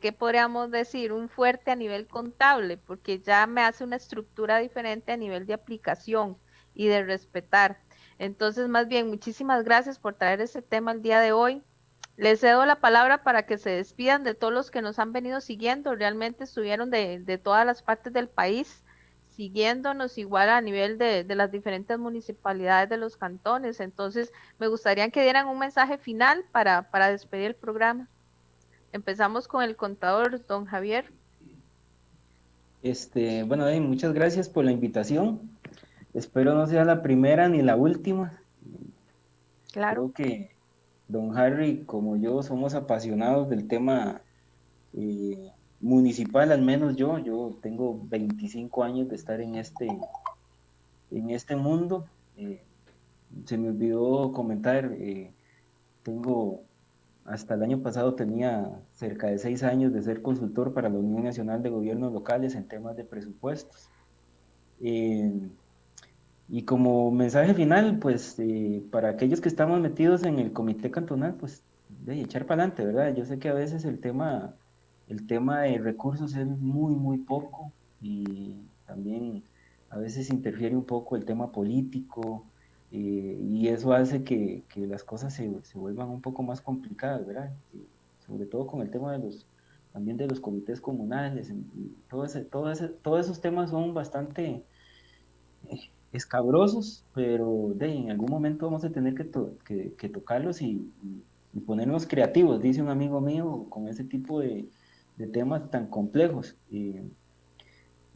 qué podríamos decir, un fuerte a nivel contable, porque ya me hace una estructura diferente a nivel de aplicación y de respetar. Entonces, más bien, muchísimas gracias por traer ese tema el día de hoy. Les cedo la palabra para que se despidan de todos los que nos han venido siguiendo. Realmente estuvieron de todas las partes del país siguiéndonos igual a nivel de las diferentes municipalidades de los cantones. Entonces, me gustaría que dieran un mensaje final para despedir el programa. Empezamos con el contador, don Javier. Bueno, muchas gracias por la invitación. Espero no sea la primera ni la última. Claro. Creo que don Harry, como yo, somos apasionados del tema municipal, al menos yo tengo 25 años de estar en este mundo. Se me olvidó comentar, hasta el año pasado tenía cerca de 6 años de ser consultor para la Unión Nacional de Gobiernos Locales en temas de presupuestos. Y como mensaje final, pues para aquellos que estamos metidos en el comité cantonal, pues de echar para adelante, ¿verdad? Yo sé que a veces el tema de recursos es muy, muy poco y también a veces interfiere un poco el tema político y eso hace que las cosas se vuelvan un poco más complicadas, ¿verdad? Sobre todo con el tema también de los comités comunales, todos esos temas son bastante escabrosos, pero en algún momento vamos a tener que tocarlos y ponernos creativos, dice un amigo mío, con ese tipo de temas tan complejos.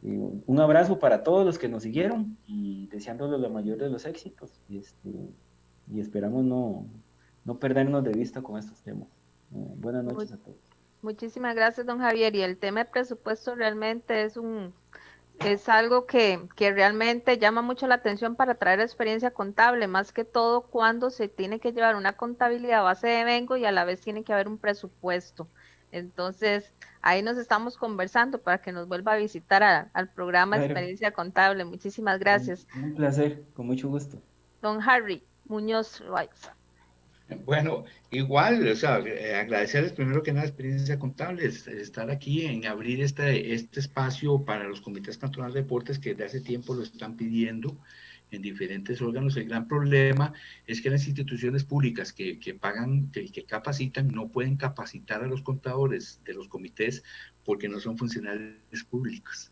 Un abrazo para todos los que nos siguieron y deseándoles la mayor de los éxitos. Y esperamos no perdernos de vista con estos temas. Buenas noches a todos. Muchísimas gracias, don Javier. Y el tema de presupuesto realmente es algo que realmente llama mucho la atención para traer experiencia contable, más que todo cuando se tiene que llevar una contabilidad a base de vengo y a la vez tiene que haber un presupuesto. Entonces, ahí nos estamos conversando para que nos vuelva a visitar al programa Claro. Experiencia Contable. Muchísimas gracias. Un placer, con mucho gusto. Don Harry Muñoz Loaiza. Bueno, igual, o sea, agradecerles primero que nada Experiencia Contable, estar aquí en abrir este espacio para los comités cantonales de deportes que desde hace tiempo lo están pidiendo en diferentes órganos. El gran problema es que las instituciones públicas que pagan, que capacitan, no pueden capacitar a los contadores de los comités porque no son funcionarios públicos.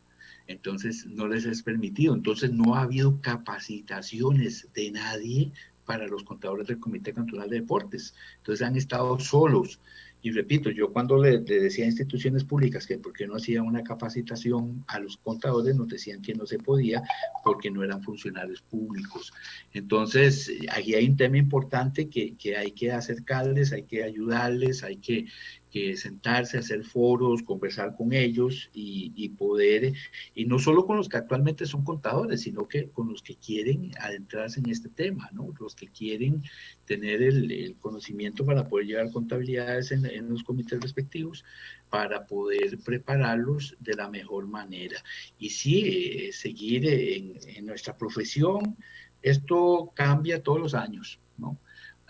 Entonces, no les es permitido. Entonces, no ha habido capacitaciones de nadie para los contadores del Comité Cantonal de Deportes. Entonces han estado solos. Y repito, yo cuando le decía a instituciones públicas que por qué no hacían una capacitación a los contadores, nos decían que no se podía porque no eran funcionarios públicos. Entonces, aquí hay un tema importante que hay que acercarles, hay que ayudarles, hay que sentarse, hacer foros, conversar con ellos y poder, y no solo con los que actualmente son contadores, sino que con los que quieren adentrarse en este tema, ¿no? Los que quieren tener el conocimiento para poder llevar contabilidades en los comités respectivos, para poder prepararlos de la mejor manera. Y sí, seguir en nuestra profesión, esto cambia todos los años, ¿no?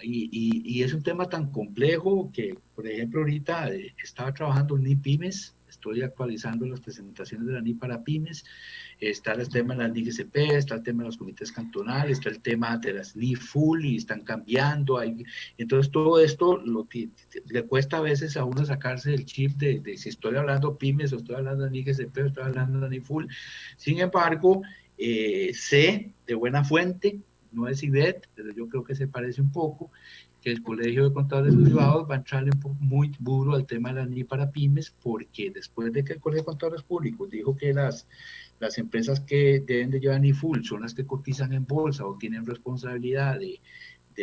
Y es un tema tan complejo que, por ejemplo, ahorita estaba trabajando en NIPymes, estoy actualizando las presentaciones de la NI para pymes, está el tema de la NIGCP, está el tema de los comités cantonales, está el tema de las NI full y están cambiando, entonces todo esto le cuesta a veces a uno sacarse el chip de si estoy hablando pymes o estoy hablando de NIGCP o estoy hablando de NI full. Sin embargo, sé de buena fuente no es IBET, pero yo creo que se parece un poco, que el Colegio de Contadores Privados va a entrarle muy duro al tema de la NI para pymes, porque después de que el Colegio de Contadores Públicos dijo que las empresas que deben de llevar NI full son las que cotizan en bolsa o tienen responsabilidad de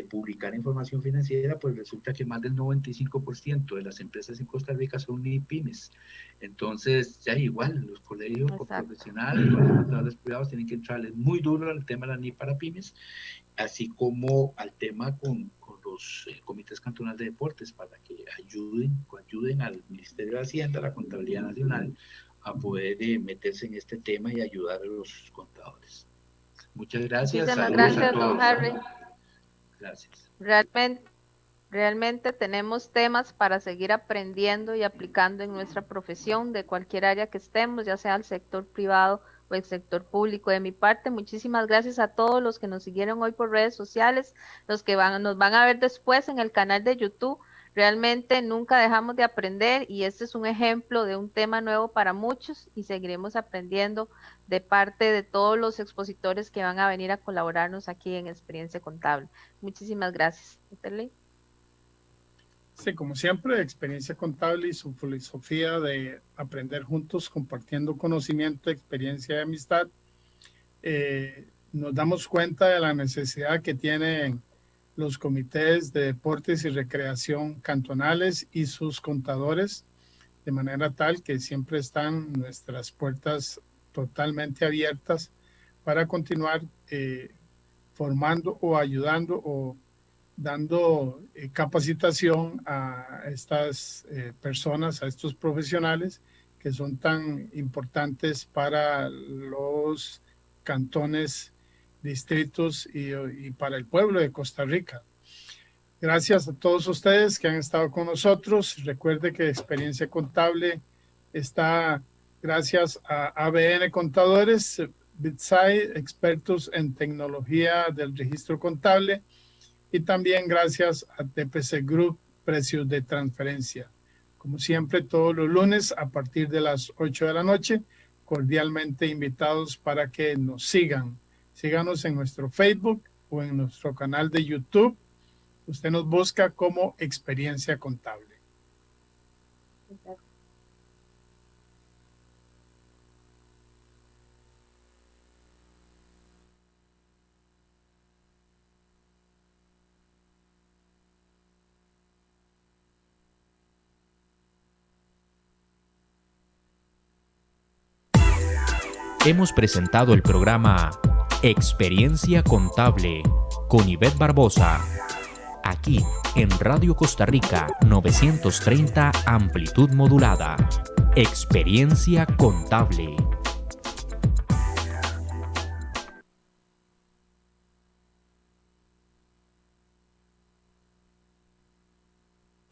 publicar información financiera, pues resulta que más del 95% de las empresas en Costa Rica son NI pymes. Entonces, ya igual, los colegios profesionales, los contadores privados tienen que entrarles muy duro al tema de la NI para pymes, así como al tema con los comités cantonales de deportes, para que ayuden al Ministerio de Hacienda, a la Contabilidad Nacional, a poder meterse en este tema y ayudar a los contadores. Muchas gracias. Muchísimas gracias, don Harry. Gracias. Realmente tenemos temas para seguir aprendiendo y aplicando en nuestra profesión, de cualquier área que estemos, ya sea el sector privado o el sector público. De mi parte, muchísimas gracias a todos los que nos siguieron hoy por redes sociales, los que nos van a ver después en el canal de YouTube. Realmente nunca dejamos de aprender y este es un ejemplo de un tema nuevo para muchos y seguiremos aprendiendo de parte de todos los expositores que van a venir a colaborarnos aquí en Experiencia Contable. Muchísimas gracias. ¿Eterley? Sí, como siempre, Experiencia Contable y su filosofía de aprender juntos, compartiendo conocimiento, experiencia y amistad. Nos damos cuenta de la necesidad que tienen los comités de deportes y recreación cantonales y sus contadores, de manera tal que siempre están nuestras puertas totalmente abiertas para continuar formando o ayudando o dando capacitación a estas personas, a estos profesionales que son tan importantes para los cantones, distritos y para el pueblo de Costa Rica. Gracias a todos ustedes que han estado con nosotros. Recuerde que Experiencia Contable está gracias a ABN Contadores, BitSide, expertos en tecnología del registro contable, y también gracias a TPC Group, precios de transferencia. Como siempre, todos los lunes a partir de las 8 de la noche, cordialmente invitados para que nos sigan. Síganos en nuestro Facebook o en nuestro canal de YouTube. Usted nos busca como Experiencia Contable. Hemos presentado el programa Experiencia Contable con Ivette Barbosa, aquí en Radio Costa Rica 930 amplitud modulada. Experiencia Contable.